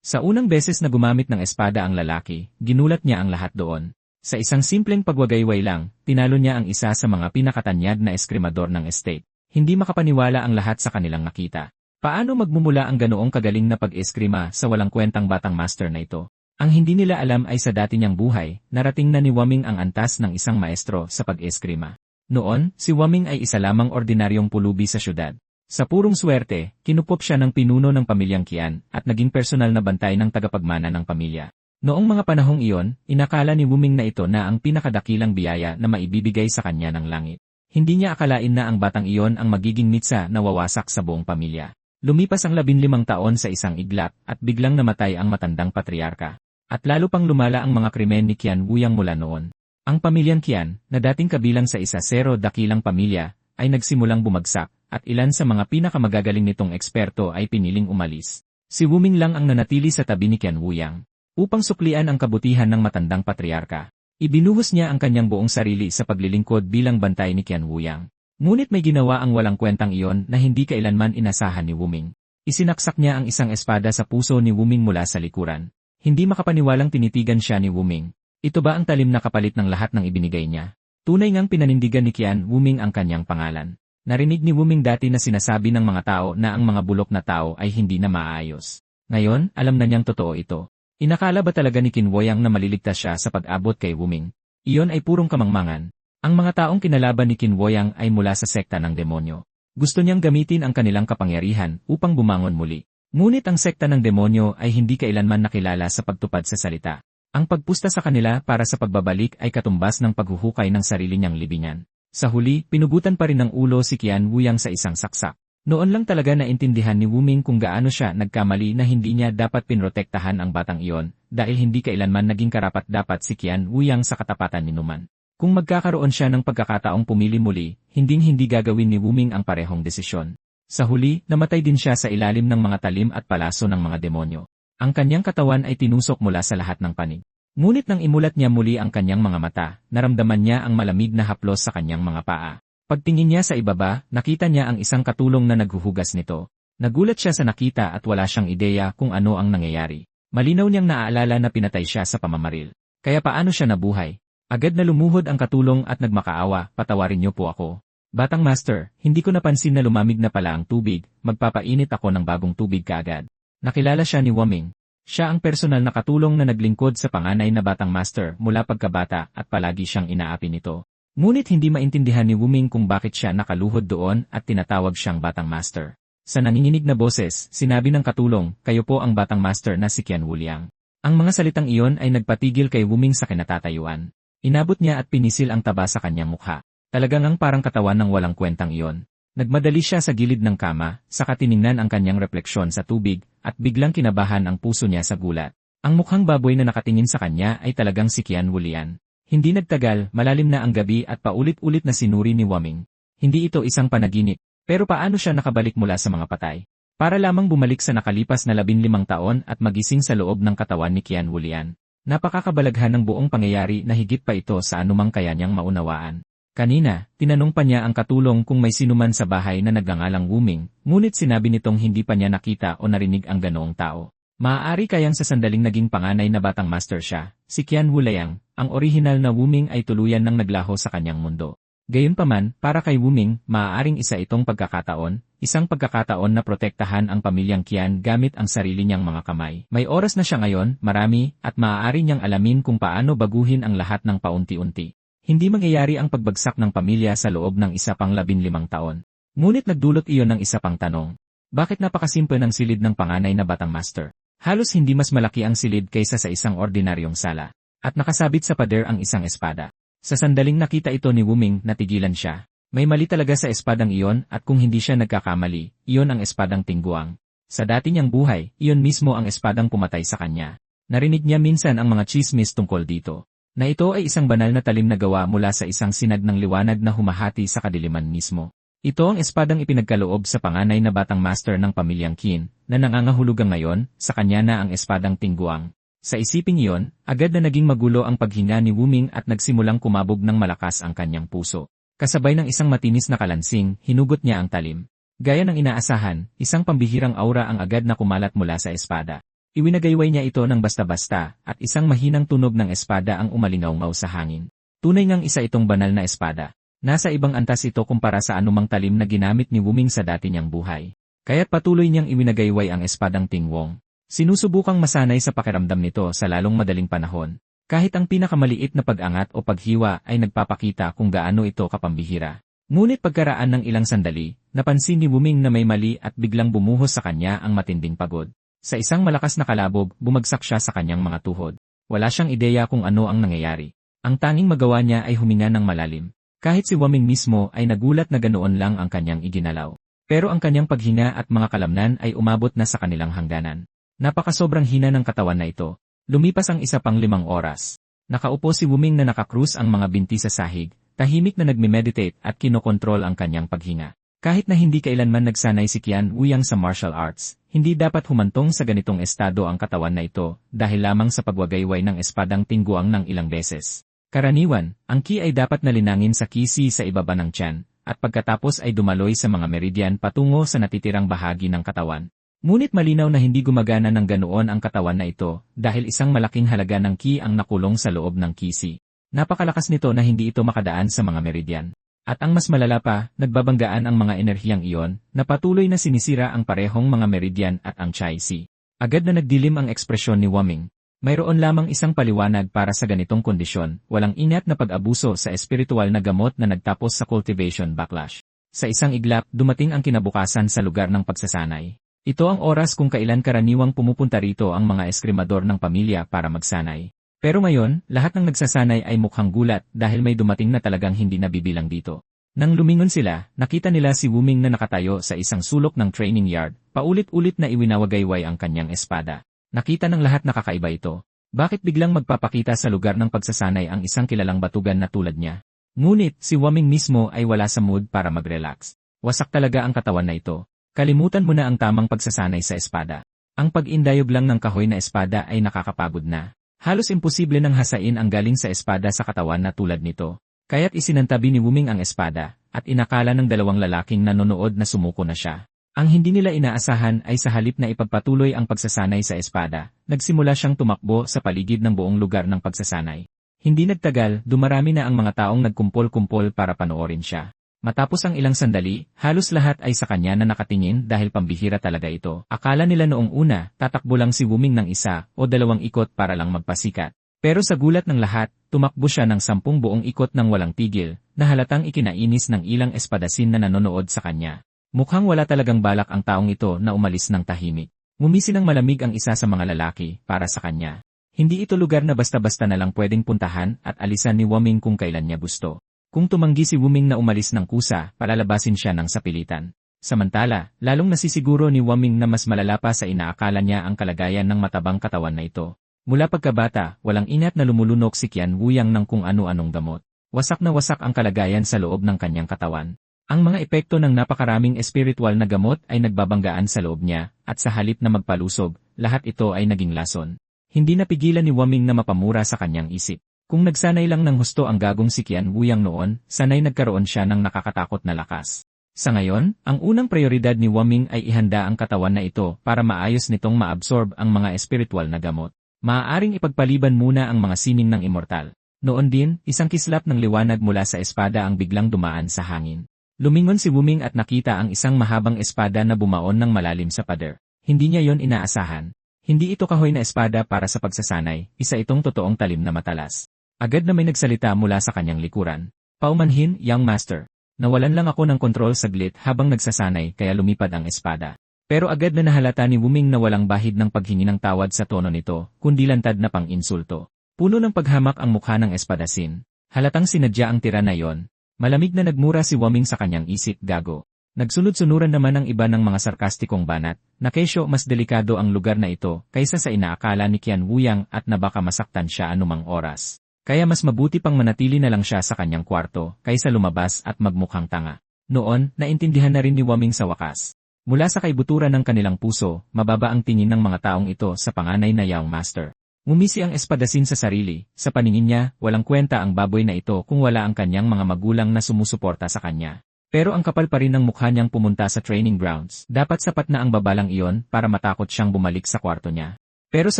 Sa unang beses na gumamit ng espada ang lalaki, ginulat niya ang lahat doon. Sa isang simpleng pagwagayway lang, tinalo niya ang isa sa mga pinakatanyag na eskrimador ng estate. Hindi makapaniwala ang lahat sa kanilang nakita. Paano magmumula ang ganoong kagaling na pag-eskrima sa walang kwentang batang master na ito? Ang hindi nila alam ay sa dati niyang buhay, narating na ni Waming ang antas ng isang maestro sa pag-eskrima. Noon, si Waming ay isa lamang ordinaryong pulubi sa syudad. Sa purong swerte, kinupop siya ng pinuno ng pamilyang Qian at naging personal na bantay ng tagapagmana ng pamilya. Noong mga panahong iyon, inakala ni Wuming na ito na ang pinakadakilang biyaya na maibibigay sa kanya ng langit. Hindi niya akalain na ang batang iyon ang magiging mitsa na wawasak sa buong pamilya. Lumipas ang 15 taon sa isang iglap at biglang namatay ang matandang patriarka. At lalo pang lumala ang mga krimen ni Qian Wuyang mula noon. Ang pamilyang Qian, na dating kabilang sa isa zero dakilang pamilya, ay nagsimulang bumagsak. At ilan sa mga pinakamagagaling nitong eksperto ay piniling umalis. Si Wuming lang ang nanatili sa tabi ni Qian Wuyang. Upang suklian ang kabutihan ng matandang patriarka. Ibinuhos niya ang kanyang buong sarili sa paglilingkod bilang bantay ni Qian Wuyang. Ngunit may ginawa ang walang kwentang iyon na hindi kailanman inasahan ni Wuming. Isinaksak niya ang isang espada sa puso ni Wuming mula sa likuran. Hindi makapaniwalang tinitigan siya ni Wuming. Ito ba ang talim na kapalit ng lahat ng ibinigay niya? Tunay ngang pinanindigan ni Qian Wuming ang kanyang pangalan. Narinig ni Wuming dati na sinasabi ng mga tao na ang mga bulok na tao ay hindi na maayos. Ngayon, alam na niyang totoo ito. Inakala ba talaga ni Qin Wuyang na maliligtas siya sa pag-abot kay Wuming? Iyon ay purong kamangmangan. Ang mga taong kinalaban ni Qin Wuyang ay mula sa sekta ng demonyo. Gusto niyang gamitin ang kanilang kapangyarihan upang bumangon muli. Ngunit ang sekta ng demonyo ay hindi kailanman nakilala sa pagtupad sa salita. Ang pagpusta sa kanila para sa pagbabalik ay katumbas ng paghuhukay ng sarili niyang libingan. Sa huli, pinugutan pa rin ng ulo si Qian Wuyang sa isang saksak. Noon lang talaga naintindihan ni Wuming kung gaano siya nagkamali na hindi niya dapat pinrotektahan ang batang iyon, dahil hindi kailanman naging karapat-dapat si Qian Wuyang sa katapatan ni Numan. Kung magkakaroon siya ng pagkakataong pumili muli, hindi gagawin ni Wuming ang parehong desisyon. Sa huli, namatay din siya sa ilalim ng mga talim at palaso ng mga demonyo. Ang kanyang katawan ay tinusok mula sa lahat ng panig. Ngunit nang imulat niya muli ang kanyang mga mata, naramdaman niya ang malamig na haplos sa kanyang mga paa. Pagtingin niya sa ibaba, nakita niya ang isang katulong na naghuhugas nito. Nagulat siya sa nakita at wala siyang ideya kung ano ang nangyayari. Malinaw niyang naaalala na pinatay siya sa pamamaril. Kaya paano siya nabuhay? Agad na lumuhod ang katulong at nagmakaawa, patawarin niyo po ako. Batang master, hindi ko napansin na lumamig na pala ang tubig, magpapainit ako ng bagong tubig kaagad. Nakilala siya ni Wuming. Siya ang personal na katulong na naglingkod sa panganay na batang master mula pagkabata at palagi siyang inaapi nito. Ngunit hindi maintindihan ni Wuming kung bakit siya nakaluhod doon at tinatawag siyang batang master. Sa nanginginig na boses, sinabi ng katulong, kayo po ang batang master na si Qian Wuyang. Ang mga salitang iyon ay nagpatigil kay Wuming sa kinatatayuan. Inabot niya at pinisil ang taba sa kanyang mukha. Talagang ang parang katawan ng walang kwentang iyon. Nagmadali siya sa gilid ng kama, saka tiningnan ang kanyang refleksyon sa tubig, at biglang kinabahan ang puso niya sa gulat. Ang mukhang baboy na nakatingin sa kanya ay talagang si Qian Wuyang. Hindi nagtagal, malalim na ang gabi at paulit-ulit na sinuri ni Wuming. Hindi ito isang panaginip, pero paano siya nakabalik mula sa mga patay? Para lamang bumalik sa nakalipas na 15 taon at magising sa loob ng katawan ni Qian Wuyang. Napakakabalaghan ng buong pangyayari na higit pa ito sa anumang kaya niyang maunawaan. Kanina, tinanong pa niya ang katulong kung may sinuman sa bahay na nagngangalang Wuming, ngunit sinabi nitong hindi pa niya nakita o narinig ang ganoong tao. Maaari kayang sa sandaling naging panganay na batang master siya, si Qian Wuyang, ang orihinal na Wuming ay tuluyan ng naglaho sa kanyang mundo. Gayunpaman, para kay Wuming, maaaring isa itong pagkakataon, isang pagkakataon na protektahan ang pamilyang Qian gamit ang sarili niyang mga kamay. May oras na siya ngayon, marami, at maaari niyang alamin kung paano baguhin ang lahat ng paunti-unti. Hindi mangyayari ang pagbagsak ng pamilya sa loob ng isa pang 15 taon. Ngunit nagdulot iyon ng isa pang tanong. Bakit napakasimple ng silid ng panganay na batang master? Halos hindi mas malaki ang silid kaysa sa isang ordinaryong sala. At nakasabit sa pader ang isang espada. Sa sandaling nakita ito ni Wuming, natigilan siya. May mali talaga sa espadang iyon at kung hindi siya nagkakamali, iyon ang espadang tingguang. Sa dati niyang buhay, iyon mismo ang espadang pumatay sa kanya. Narinig niya minsan ang mga chismis tungkol dito. Na ito ay isang banal na talim na gawa mula sa isang sinag ng liwanag na humahati sa kadiliman mismo. Ito ang espadang ipinagkaloob sa panganay na batang master ng pamilyang Qin, na nangangahulugang ngayon, sa kanya na ang espadang tingguang. Sa isiping iyon, agad na naging magulo ang paghinga ni Wuming at nagsimulang kumabog ng malakas ang kanyang puso. Kasabay ng isang matinis na kalansing, hinugot niya ang talim. Gaya ng inaasahan, isang pambihirang aura ang agad na kumalat mula sa espada. Iwinagayway niya ito ng basta-basta, at isang mahinang tunog ng espada ang umalingaw-ngaw sa hangin. Tunay ngang isa itong banal na espada. Nasa ibang antas ito kumpara sa anumang talim na ginamit ni Wuming sa dati niyang buhay. Kaya't patuloy niyang iwinagayway ang espadang Tingwong. Sinusubukang masanay sa pakiramdam nito sa lalong madaling panahon. Kahit ang pinakamaliit na pag-angat o paghiwa ay nagpapakita kung gaano ito kapambihira. Ngunit pagkaraan ng ilang sandali, napansin ni Wuming na may mali at biglang bumuhos sa kanya ang matinding pagod. Sa isang malakas na kalabog, bumagsak siya sa kanyang mga tuhod. Wala siyang ideya kung ano ang nangyayari. Ang tanging magawa niya ay huminga ng malalim. Kahit si Wuming mismo ay nagulat na ganoon lang ang kanyang iginalaw. Pero ang kanyang paghinga at mga kalamnan ay umabot na sa kanilang hangganan. Napakasobrang hina ng katawan na ito. Lumipas ang isa pang 5 oras. Nakaupo si Wuming na nakakrus ang mga binti sa sahig, tahimik na nagme-meditate at kinokontrol ang kanyang paghinga. Kahit na hindi kailanman nagsanay si Qian Wuyang sa martial arts, hindi dapat humantong sa ganitong estado ang katawan na ito dahil lamang sa pagwagayway ng espadang Tingguang ng ilang beses. Karaniwan, ang Qi ay dapat nalinangin sa Qi sa ibaba ng tiyan, at pagkatapos ay dumaloy sa mga meridian patungo sa natitirang bahagi ng katawan. Ngunit malinaw na hindi gumagana ng ganoon ang katawan na ito dahil isang malaking halaga ng Qi ang nakulong sa loob ng Qi. Napakalakas nito na hindi ito makadaan sa mga meridian. At ang mas malala pa, nagbabanggaan ang mga enerhiyang iyon na patuloy na sinisira ang parehong mga meridian at ang Qi. Agad na nagdilim ang ekspresyon ni Wuming. Mayroon lamang isang paliwanag para sa ganitong kondisyon, walang ingat na pag-abuso sa espiritual na gamot na nagtapos sa cultivation backlash. Sa isang iglap, dumating ang kinabukasan sa lugar ng pagsasanay. Ito ang oras kung kailan karaniwang pumupunta rito ang mga eskrimador ng pamilya para magsanay. Pero ngayon, lahat ng nagsasanay ay mukhang gulat dahil may dumating na talagang hindi nabibilang dito. Nang lumingon sila, nakita nila si Wuming na nakatayo sa isang sulok ng training yard, paulit-ulit na iwinawagayway ang kanyang espada. Nakita ng lahat na kakaiba ito. Bakit biglang magpapakita sa lugar ng pagsasanay ang isang kilalang batugan na tulad niya? Ngunit, si Wuming mismo ay wala sa mood para mag-relax. Wasak talaga ang katawan na ito. Kalimutan mo na ang tamang pagsasanay sa espada. Ang pag-indayog lang ng kahoy na espada ay nakakapagod na. Halos imposible nang hasain ang galing sa espada sa katawan na tulad nito. Kaya't isinantabi ni Wuming ang espada, at inakala ng dalawang lalaking nanonood na sumuko na siya. Ang hindi nila inaasahan ay sa halip na ipagpatuloy ang pagsasanay sa espada, nagsimula siyang tumakbo sa paligid ng buong lugar ng pagsasanay. Hindi nagtagal, dumarami na ang mga taong nagkumpol-kumpol para panoorin siya. Matapos ang ilang sandali, halos lahat ay sa kanya na nakatingin dahil pambihira talaga ito. Akala nila noong una, tatakbo lang si Wuming ng 1 o 2 ikot para lang magpasikat. Pero sa gulat ng lahat, tumakbo siya ng 10 buong ikot ng walang tigil, na halatang ikinainis ng ilang espadasin na nanonood sa kanya. Mukhang wala talagang balak ang taong ito na umalis ng tahimik. Ngumisi ng malamig ang isa sa mga lalaki para sa kanya. Hindi ito lugar na basta-basta na lang pwedeng puntahan at alisan ni Wuming kung kailan niya gusto. Kung tumanggi si Wuming na umalis ng kusa, palalabasin siya ng sapilitan. Samantala, lalong nasisiguro ni Wuming na mas malala pa sa inaakala niya ang kalagayan ng matabang katawan na ito. Mula pagkabata, walang inat na lumulunok si Qian Wuyang ng kung ano-anong gamot. Wasak na wasak ang kalagayan sa loob ng kanyang katawan. Ang mga epekto ng napakaraming espiritual na gamot ay nagbabanggaan sa loob niya, at sa halip na magpalusog, lahat ito ay naging lason. Hindi napigilan ni Wuming na mapamura sa kanyang isip. Kung nagsanay lang ng husto ang gagong si Qian Wuyang noon, sanay nagkaroon siya ng nakakatakot na lakas. Sa ngayon, ang unang prioridad ni Wuming ay ihanda ang katawan na ito para maayos nitong maabsorb ang mga espiritual na gamot. Maaaring ipagpaliban muna ang mga sining ng immortal. Noon din, isang kislap ng liwanag mula sa espada ang biglang dumaan sa hangin. Lumingon si Wuming at nakita ang isang mahabang espada na bumaon ng malalim sa pader. Hindi niya yon inaasahan. Hindi ito kahoy na espada para sa pagsasanay, isa itong totoong talim na matalas. Agad na may nagsalita mula sa kanyang likuran. Paumanhin, young master. Nawalan lang ako ng kontrol saglit habang nagsasanay kaya lumipad ang espada. Pero agad na nahalata ni Wuming na walang bahid ng paghingi ng tawad sa tono nito, kundi lantad na pang-insulto. Puno ng paghamak ang mukha ng espadasin. Halatang sinadya ang tira na yon. Malamig na nagmura si Wuming sa kanyang isip, gago. Nagsunod-sunuran naman ang iba ng mga sarkastikong banat, na kesyo mas delikado ang lugar na ito kaysa sa inaakala ni Qian Wuyang at na baka masaktan siya anumang oras. Kaya mas mabuti pang manatili na lang siya sa kanyang kwarto kaysa lumabas at magmukhang tanga. Noon, naintindihan na rin ni Wuming sa wakas. Mula sa kaibuturan ng kanilang puso, mababa ang tingin ng mga taong ito sa panganay na young master. Ngumisi ang espadasin sa sarili, sa paningin niya, walang kwenta ang baboy na ito kung wala ang kanyang mga magulang na sumusuporta sa kanya. Pero ang kapal pa rin ng mukha niyang pumunta sa training grounds. Dapat sapat na ang babalang iyon para matakot siyang bumalik sa kwarto niya. Pero sa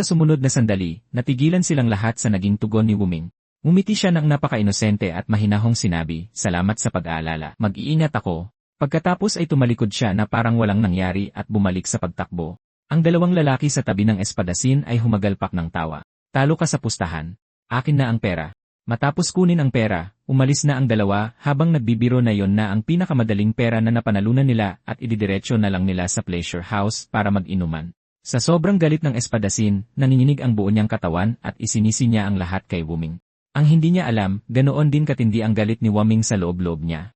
sumunod na sandali, natigilan silang lahat sa naging tugon ni Wuming. Ngumiti siya ng napaka-inosente at mahinahong sinabi, "Salamat sa pag-aalala. Mag-iingat ako." Pagkatapos ay tumalikod siya na parang walang nangyari at bumalik sa pagtakbo. Ang dalawang lalaki sa tabi ng espadasin ay humagalpak ng tawa. "Talo ka sa pustahan. Akin na ang pera." Matapos kunin ang pera, umalis na ang dalawa habang nagbibiro na yon na ang pinakamadaling pera na napanalunan nila at ididiretso na lang nila sa pleasure house para mag-inuman. Sa sobrang galit ng espadasin, nanginginig ang buo niyang katawan at isinisi niya ang lahat kay Wuming. Ang hindi niya alam, ganoon din katindi ang galit ni Wuming sa loob-loob niya.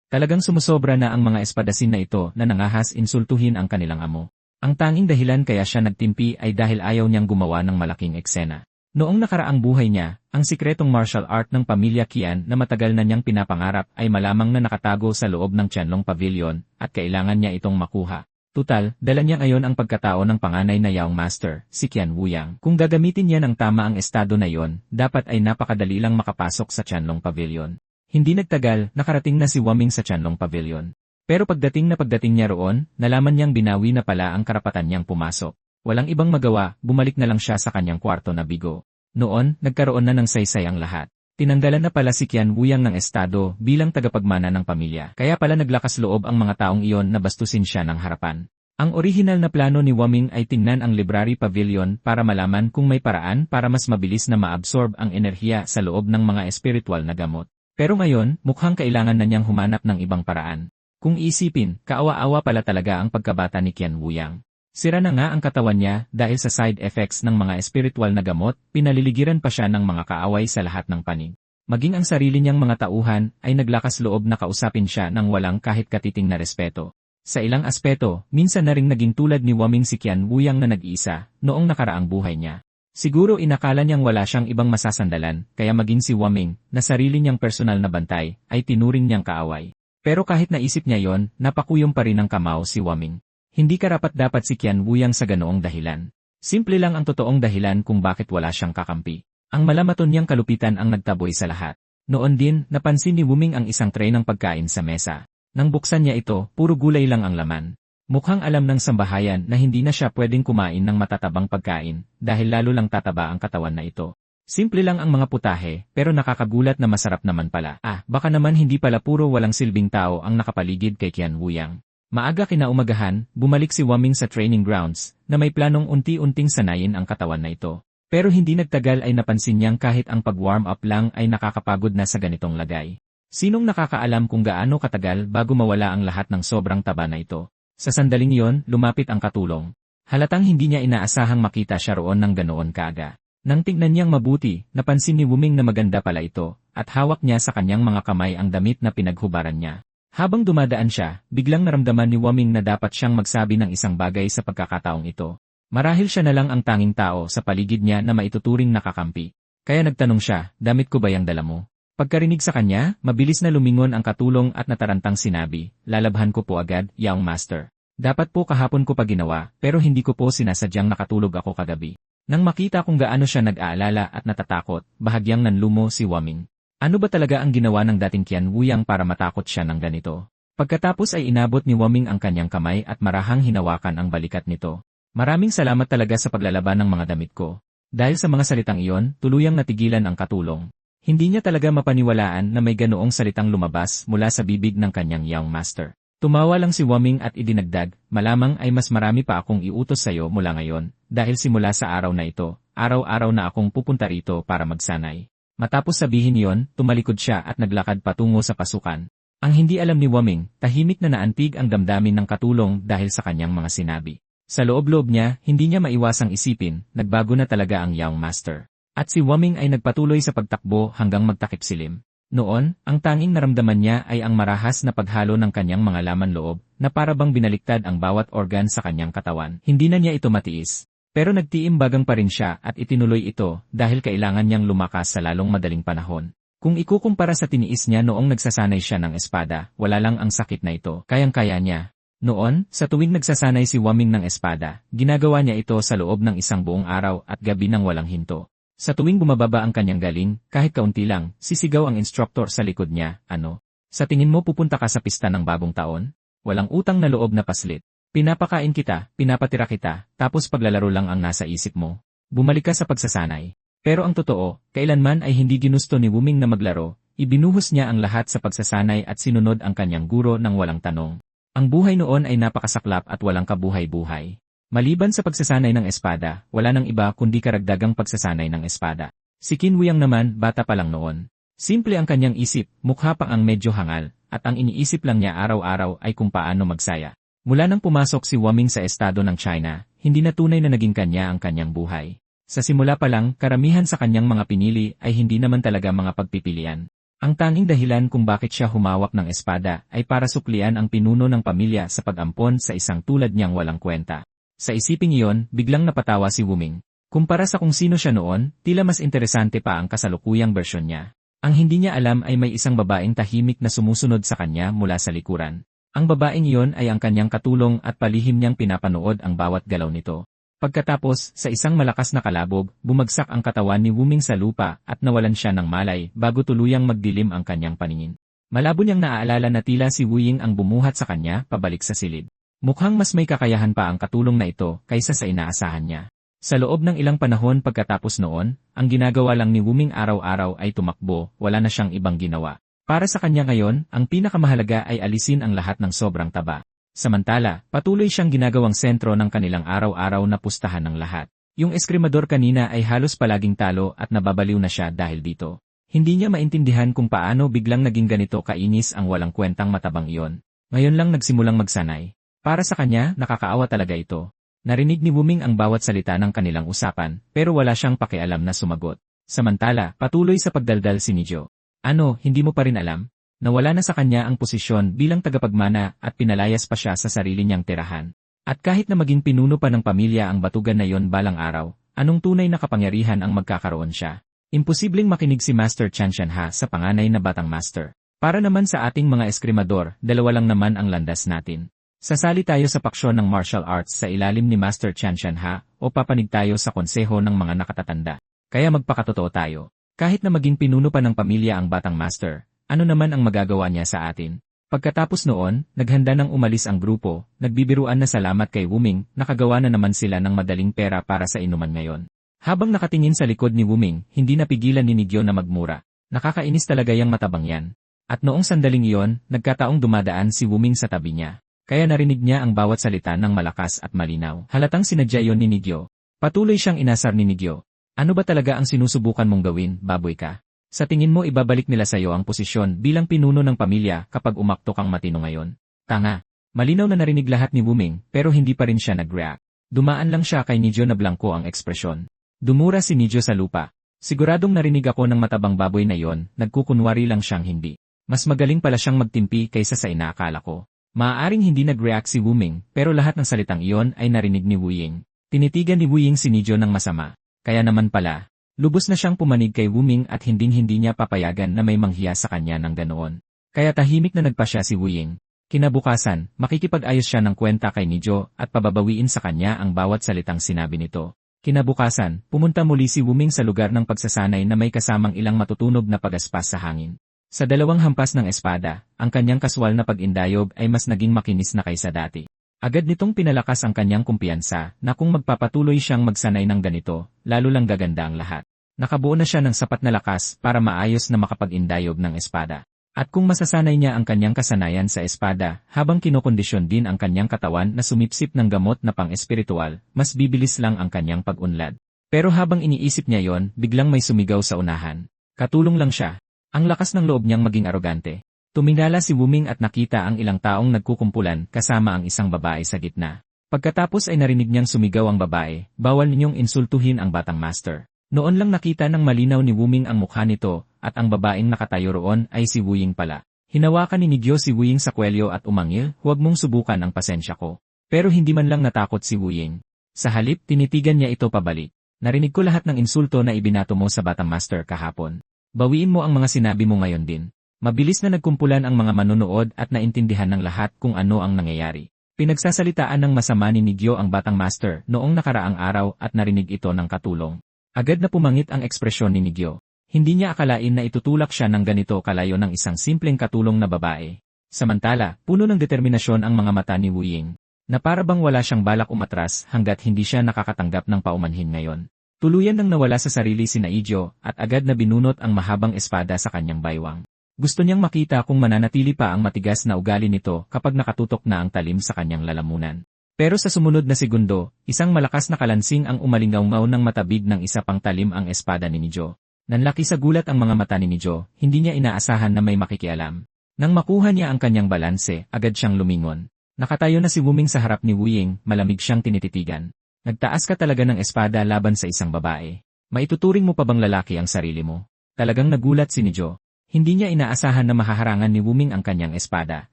Talagang sumusobra na ang mga espadasin na ito na nangahas insultuhin ang kanilang amo. Ang tanging dahilan kaya siya nagtimpi ay dahil ayaw niyang gumawa ng malaking eksena. Noong nakaraang buhay niya, ang sikretong martial art ng pamilya Qian na matagal na niyang pinapangarap ay malamang na nakatago sa loob ng Qianlong Pavilion at kailangan niya itong makuha. Tutal, dala niya ngayon ang pagkatao ng panganay na Yaong Master, si Qian Wuyang. Kung gagamitin niya ng tama ang estado na yon, dapat ay napakadali lang makapasok sa Qianlong Pavilion. Hindi nagtagal, nakarating na si Wuming sa Qianlong Pavilion. Pero pagdating niya roon, nalaman niyang binawi na pala ang karapatan niyang pumasok. Walang ibang magawa, bumalik na lang siya sa kanyang kwarto na bigo. Noon, nagkaroon na ng saysay ang lahat. Tinanggalan na pala si Qian Wuyang ng estado bilang tagapagmana ng pamilya. Kaya pala naglakas loob ang mga taong iyon na bastusin siya ng harapan. Ang orihinal na plano ni Wuming ay tingnan ang Library Pavilion para malaman kung may paraan para mas mabilis na maabsorb ang enerhiya sa loob ng mga espiritual na gamot. Pero ngayon, mukhang kailangan na niyang humanap ng ibang paraan. Kung isipin, kaawa-awa pala talaga ang pagkabata ni Qian Wuyang. Sira na nga ang katawan niya dahil sa side effects ng mga espiritual na gamot, pinaliligiran pa siya ng mga kaaway sa lahat ng panig. Maging ang sarili niyang mga tauhan ay naglakas loob na kausapin siya ng walang kahit katiting na respeto. Sa ilang aspeto, minsan na ring naging tulad ni Wuming si Qian Wuyang na nag-iisa noong nakaraang buhay niya. Siguro inakala niyang wala siyang ibang masasandalan, kaya maging si Wuming, na sarili niyang personal na bantay, ay tinuring niyang kaaway. Pero kahit naisip niya yon, napakuyom pa rin ng kamao si Wuming. Hindi karapat-dapat si Qian Wuyang sa ganoong dahilan. Simple lang ang totoong dahilan kung bakit wala siyang kakampi. Ang malamaton niyang kalupitan ang nagtaboy sa lahat. Noon din, napansin ni Wuming ang isang tray ng pagkain sa mesa. Nang buksan niya ito, puro gulay lang ang laman. Mukhang alam ng sambahayan na hindi na siya pwedeng kumain ng matatabang pagkain dahil lalo lang tataba ang katawan na ito. Simple lang ang mga putahe, pero nakakagulat na masarap naman pala. Baka naman hindi pala puro walang silbing tao ang nakapaligid kay Qian Wuyang. Maaga kinaumagahan, bumalik si Wuming sa training grounds, na may planong unti-unting sanayin ang katawan na ito. Pero hindi nagtagal ay napansin niyang kahit ang pag-warm up lang ay nakakapagod na sa ganitong lagay. Sinong nakakaalam kung gaano katagal bago mawala ang lahat ng sobrang taba na ito? Sa sandaling iyon, lumapit ang katulong. Halatang hindi niya inaasahang makita siya roon ng ganoon kaaga. Nang tingnan niyang mabuti, napansin ni Wuming na maganda pala ito, at hawak niya sa kanyang mga kamay ang damit na pinaghubaran niya. Habang dumadaan siya, biglang naramdaman ni Wuming na dapat siyang magsabi ng isang bagay sa pagkakataong ito. Marahil siya na lang ang tanging tao sa paligid niya na maituturing nakakampi. Kaya nagtanong siya, "Damit ko ba yang dala mo?" Pagkarinig sa kanya, mabilis na lumingon ang katulong at natarantang sinabi, "Lalabhan ko po agad, Yaong Master. Dapat po kahapon ko pa ginawa, pero hindi ko po sinasadyang nakatulog ako kagabi." Nang makita kung gaano siya nag-aalala at natatakot, bahagyang nanlumo si Wuming. Ano ba talaga ang ginawa ng dating Qian Wuyang para matakot siya ng ganito? Pagkatapos ay inabot ni Wuming ang kanyang kamay at marahang hinawakan ang balikat nito. "Maraming salamat talaga sa paglalaban ng mga damit ko." Dahil sa mga salitang iyon, tuluyang natigilan ang katulong. Hindi niya talaga mapaniwalaan na may ganoong salitang lumabas mula sa bibig ng kanyang Yaong Master. Tumawa lang si Wuming at idinagdag, "Malamang ay mas marami pa akong iutos sa iyo mula ngayon, dahil simula sa araw na ito, araw-araw na akong pupunta rito para magsanay." Matapos sabihin yon, tumalikod siya at naglakad patungo sa pasukan. Ang hindi alam ni Wuming, tahimik na naantig ang damdamin ng katulong dahil sa kanyang mga sinabi. Sa loob-loob niya, hindi niya maiwasang isipin, nagbago na talaga ang Yaong Master. At si Wuming ay nagpatuloy sa pagtakbo hanggang magtakip silim. Noon, ang tanging naramdaman niya ay ang marahas na paghalo ng kanyang mga laman loob, na para bang binaliktad ang bawat organ sa kanyang katawan. Hindi na niya ito matiis. Pero nagtiimbagang pa rin siya at itinuloy ito dahil kailangan niyang lumakas sa lalong madaling panahon. Kung ikukumpara sa tiniis niya noong nagsasanay siya ng espada, wala lang ang sakit na ito, kayang-kaya niya. Noon, sa tuwing nagsasanay si Wuming ng espada, ginagawa niya ito sa loob ng isang buong araw at gabi ng walang hinto. Sa tuwing bumababa ang kanyang galing, kahit kaunti lang, sisigaw ang instructor sa likod niya, "Ano? Sa tingin mo pupunta ka sa pista ng bagong taon? Walang utang na loob na paslit." Pinapakain kita, pinapatira kita, tapos paglalaro lang ang nasa isip mo. Bumalik ka sa pagsasanay. Pero ang totoo, kailanman ay hindi ginusto ni Wuming na maglaro, ibinuhos niya ang lahat sa pagsasanay at sinunod ang kanyang guro ng walang tanong. Ang buhay noon ay napakasaklap at walang kabuhay-buhay. Maliban sa pagsasanay ng espada, wala nang iba kundi karagdagang pagsasanay ng espada. Si Qin Huiang naman, bata pa lang noon. Simple ang kanyang isip, mukha pa ang medyo hangal, at ang iniisip lang niya araw-araw ay kung paano magsaya. Mula nang pumasok si Wuming sa estado ng China, hindi na tunay na naging kanya ang kanyang buhay. Sa simula pa lang, karamihan sa kanyang mga pinili ay hindi naman talaga mga pagpipilian. Ang tanging dahilan kung bakit siya humawak ng espada ay para suklian ang pinuno ng pamilya sa pag-ampon sa isang tulad niyang walang kwenta. Sa isiping iyon, biglang napatawa si Wuming. Kumpara sa kung sino siya noon, tila mas interesante pa ang kasalukuyang bersyon niya. Ang hindi niya alam ay may isang babaeng tahimik na sumusunod sa kanya mula sa likuran. Ang babaeng iyon ay ang kanyang katulong at palihim niyang pinapanood ang bawat galaw nito. Pagkatapos, sa isang malakas na kalabog, bumagsak ang katawan ni Wuming sa lupa at nawalan siya ng malay bago tuluyang magdilim ang kanyang paningin. Malabo niyang naaalala na tila si Wuying ang bumuhat sa kanya pabalik sa silid. Mukhang mas may kakayahan pa ang katulong na ito kaysa sa inaasahan niya. Sa loob ng ilang panahon pagkatapos noon, ang ginagawa lang ni Wuming araw-araw ay tumakbo, wala na siyang ibang ginawa. Para sa kanya ngayon, ang pinakamahalaga ay alisin ang lahat ng sobrang taba. Samantala, patuloy siyang ginagawang sentro ng kanilang araw-araw na pustahan ng lahat. Yung eskrimador kanina ay halos palaging talo at nababaliw na siya dahil dito. Hindi niya maintindihan kung paano biglang naging ganito kainis ang walang kwentang matabang iyon. Ngayon lang nagsimulang magsanay. Para sa kanya, nakakaawa talaga ito. Narinig ni Wuming ang bawat salita ng kanilang usapan, pero wala siyang pakialam na sumagot. Samantala, patuloy sa pagdaldal si Nijo. Ano, hindi mo pa rin alam? Nawala na sa kanya ang posisyon bilang tagapagmana at pinalayas pa siya sa sarili niyang tirahan. At kahit na maging pinuno pa ng pamilya ang batugan na yon balang araw, anong tunay na kapangyarihan ang magkakaroon siya? Imposibleng makinig si Master Qian Shanha sa panganay na batang master. Para naman sa ating mga eskrimador, dalawa lang naman ang landas natin. Sasali tayo sa paksyon ng martial arts sa ilalim ni Master Qian Shanha o papanig tayo sa konseho ng mga nakatatanda. Kaya magpakatotoo tayo. Kahit na maging pinuno pa ng pamilya ang batang master, ano naman ang magagawa niya sa atin? Pagkatapos noon, naghanda ng umalis ang grupo, nagbibiruan na salamat kay Wuming, nakagawa na naman sila ng madaling pera para sa inuman ngayon. Habang nakatingin sa likod ni Wuming, hindi napigilan ni Nigyo na magmura. Nakakainis talaga yang matabang yan. At noong sandaling iyon, nagkataong dumadaan si Wuming sa tabi niya. Kaya narinig niya ang bawat salita ng malakas at malinaw. Halatang sinadya yon ni Nigyo. Patuloy siyang inasar ni Nigyo. Ano ba talaga ang sinusubukan mong gawin, baboy ka? Sa tingin mo ibabalik nila sa iyo ang posisyon bilang pinuno ng pamilya kapag umakto kang matino ngayon? Tanga. Malinaw na narinig lahat ni Wuming pero hindi pa rin siya nag-react. Dumaan lang siya kay Nigyo na blanko ang ekspresyon. Dumura si Nigyo sa lupa. Siguradong narinig ako ng matabang baboy na yon, nagkukunwari lang siyang hindi. Mas magaling pala siyang magtimpi kaysa sa inaakala ko. Maaaring hindi nag-react si Wuming, pero lahat ng salitang iyon ay narinig ni Wuying. Tinitigan ni Wuying si Nigyo ng masama. Kaya naman pala, lubos na siyang pumanig kay Wuming at hinding-hindi niya papayagan na may manghiya sa kanya ng ganoon. Kaya tahimik na nagpasya si Wuying. Kinabukasan, makikipag-ayos siya ng kwenta kay Nigyo at pababawiin sa kanya ang bawat salitang sinabi nito. Kinabukasan, pumunta muli si Wuming sa lugar ng pagsasanay na may kasamang ilang matutunog na pagaspas sa hangin. Sa dalawang hampas ng espada, ang kanyang kaswal na pag-indayog ay mas naging makinis na kaysa dati. Agad nitong pinalakas ang kanyang kumpiyansa na kung magpapatuloy siyang magsanay ng ganito, lalo lang gaganda ang lahat. Nakabuo na siya ng sapat na lakas para maayos na makapag-indayog ng espada. At kung masasanay niya ang kanyang kasanayan sa espada, habang kinokondisyon din ang kanyang katawan na sumipsip ng gamot na pang-espiritual, mas bibilis lang ang kanyang pag-unlad. Pero habang iniisip niya yon, biglang may sumigaw sa unahan. Katulong lang siya. Ang lakas ng loob niyang maging arogante. Tumingala si Wuming at nakita ang ilang taong nagkukumpulan kasama ang isang babae sa gitna. Pagkatapos ay narinig niyang sumigaw ang babae, bawal ninyong insultuhin ang batang master. Noon lang nakita ng malinaw ni Wuming ang mukha nito, at ang babaeng nakatayo roon ay si Wuying pala. Hinawakan ni Nigyo si Wuying sa kwelyo at umangil, huwag mong subukan ang pasensya ko. Pero hindi man lang natakot si Wuying. Sa halip, tinitigan niya ito pabalik. Narinig ko lahat ng insulto na ibinato mo sa batang master kahapon. Bawiin mo ang mga sinabi mo ngayon din. Mabilis na nagkumpulan ang mga manonood at naintindihan ng lahat kung ano ang nangyayari. Pinagsasalitaan ng masama ni Nigyo ang batang master noong nakaraang araw at narinig ito ng katulong. Agad na pumangit ang ekspresyon ni Nigyo. Hindi niya akalain na itutulak siya ng ganito kalayo ng isang simpleng katulong na babae. Samantala, puno ng determinasyon ang mga mata ni Wuying. na para bang wala siyang balak umatras hanggat hindi siya nakakatanggap ng paumanhin ngayon. Tuluyan nang nawala sa sarili si Naijo at agad na binunot ang mahabang espada sa kanyang baywang. Gusto niyang makita kung mananatili pa ang matigas na ugali nito kapag nakatutok na ang talim sa kanyang lalamunan. Pero sa sumunod na segundo, isang malakas na kalansing ang umalingaw-ngaw ng matabig ng isa pang talim ang espada ni Nijo. Nanlaki sa gulat ang mga mata ni Nijo, hindi niya inaasahan na may makikialam. Nang makuha niya ang kanyang balanse, agad siyang lumingon. Nakatayo na si Wuming sa harap ni Wuying, malamig siyang tinititigan. Nagtaas ka talaga ng espada laban sa isang babae. Maituturing mo pa bang lalaki ang sarili mo? Talagang nagulat si Nijo. Hindi niya inaasahan na mahaharangan ni Wuming ang kanyang espada,